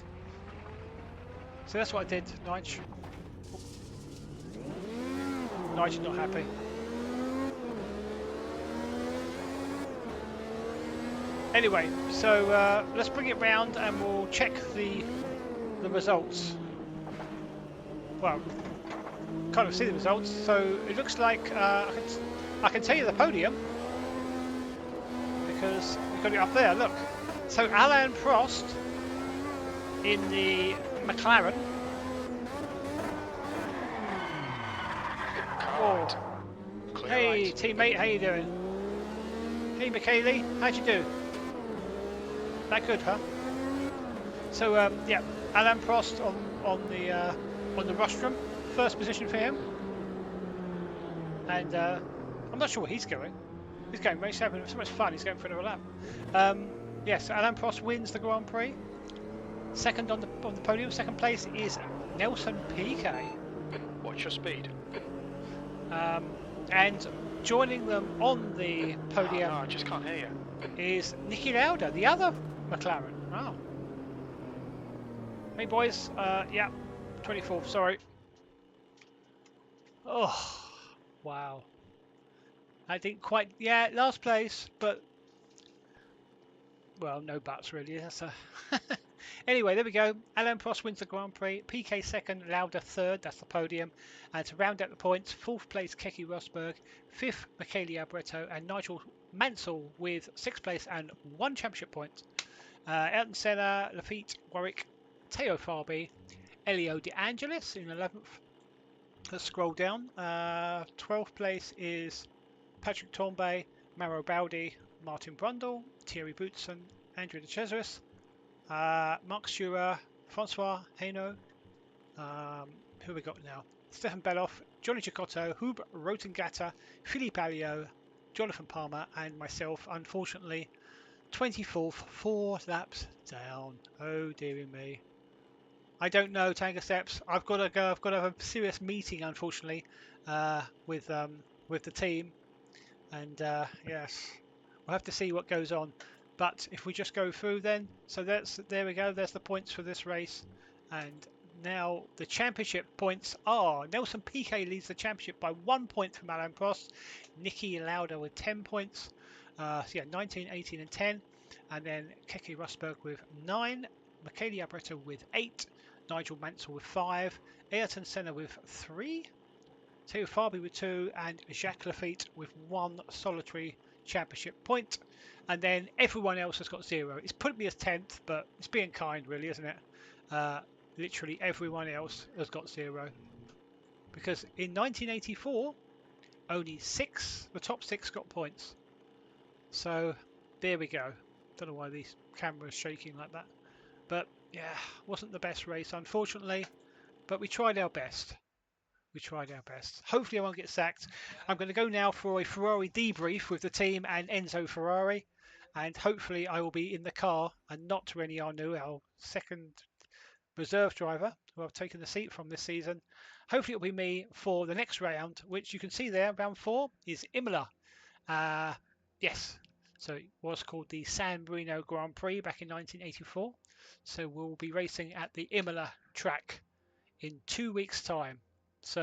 So that's what I did, Nige. Nige is not happy. Anyway, so let's bring it round and we'll check the results. Well, kind of see the results. So it looks like I can tell you the podium because we've got it up there. Look. So Alain Prost in the McLaren. Oh. Hey teammate, how you doing? Hey Michele, how'd you do? That good, huh? So yeah, Alain Prost on the rostrum, first position for him, and I'm not sure where he's going. He's going race, having so much fun. He's going for another lap. Yes, Alain Prost wins the Grand Prix. Second on the podium. Second place is Nelson Piquet. What's your speed? And joining them on the podium. Oh, no, I just can't hear you. Is Niki Lauda, the other McLaren. Oh. Hey boys, yeah, 24th, sorry. Oh, wow. I didn't quite, yeah, last place, but, well, no buts really. That's a anyway, there we go. Alain Prost wins the Grand Prix. Piquet second, Lauda third, that's the podium. And to round out the points, fourth place, Keke Rosberg, fifth, Michele Alboreto, and Nigel Mansell with sixth place and 1 championship point. Ayrton Senna, Lafitte, Warwick, Teo Farby, Elio De Angelis in 11th. Let's scroll down. 12th place is Patrick Tombay, Mauro Baldi, Martin Brundle, Thierry Boutsen, Andrew De Cesaris, Mark Stewart, Francois Hainaut. Who we got now? Stefan Beloff, Johnny Cicotto, Hub Rotengata, Philippe Alliot, Jonathan Palmer, and myself, unfortunately, 24th, 4 laps down. Oh, dearie me. I don't know, Tango Steps. I've got to go. I've got to have a serious meeting, unfortunately, with the team, and yes, we'll have to see what goes on. But if we just go through, then there we go. There's the points for this race, and now the championship points are Nelson Piquet leads the championship by 1 point from Alain Prost, Nicky Lauda with 10 points, so yeah, 19, 18, and 10, and then Keke Rosberg with 9, Michele Abretta with 8, Nigel Mansell with 5, Ayrton Senna with 3, Theo Fabi with 2, and Jacques Lafitte with 1 solitary championship point. And then everyone else has got 0. It's put me as 10th, but it's being kind, really, isn't it? Literally everyone else has got 0. Because in 1984, only the top 6 got points. So there we go. Don't know why these cameras shaking like that. But yeah, wasn't the best race, unfortunately. But we tried our best. We tried our best. Hopefully I won't get sacked. I'm going to go now for a Ferrari debrief with the team and Enzo Ferrari. And hopefully I will be in the car and not Rene Arnoux, our second reserve driver, who I've taken the seat from this season. Hopefully it'll be me for the next round, which you can see there, round 4, is Imola. Yes, so it was called the San Marino Grand Prix back in 1984. So we'll be racing at the Imola track in 2 weeks' time. So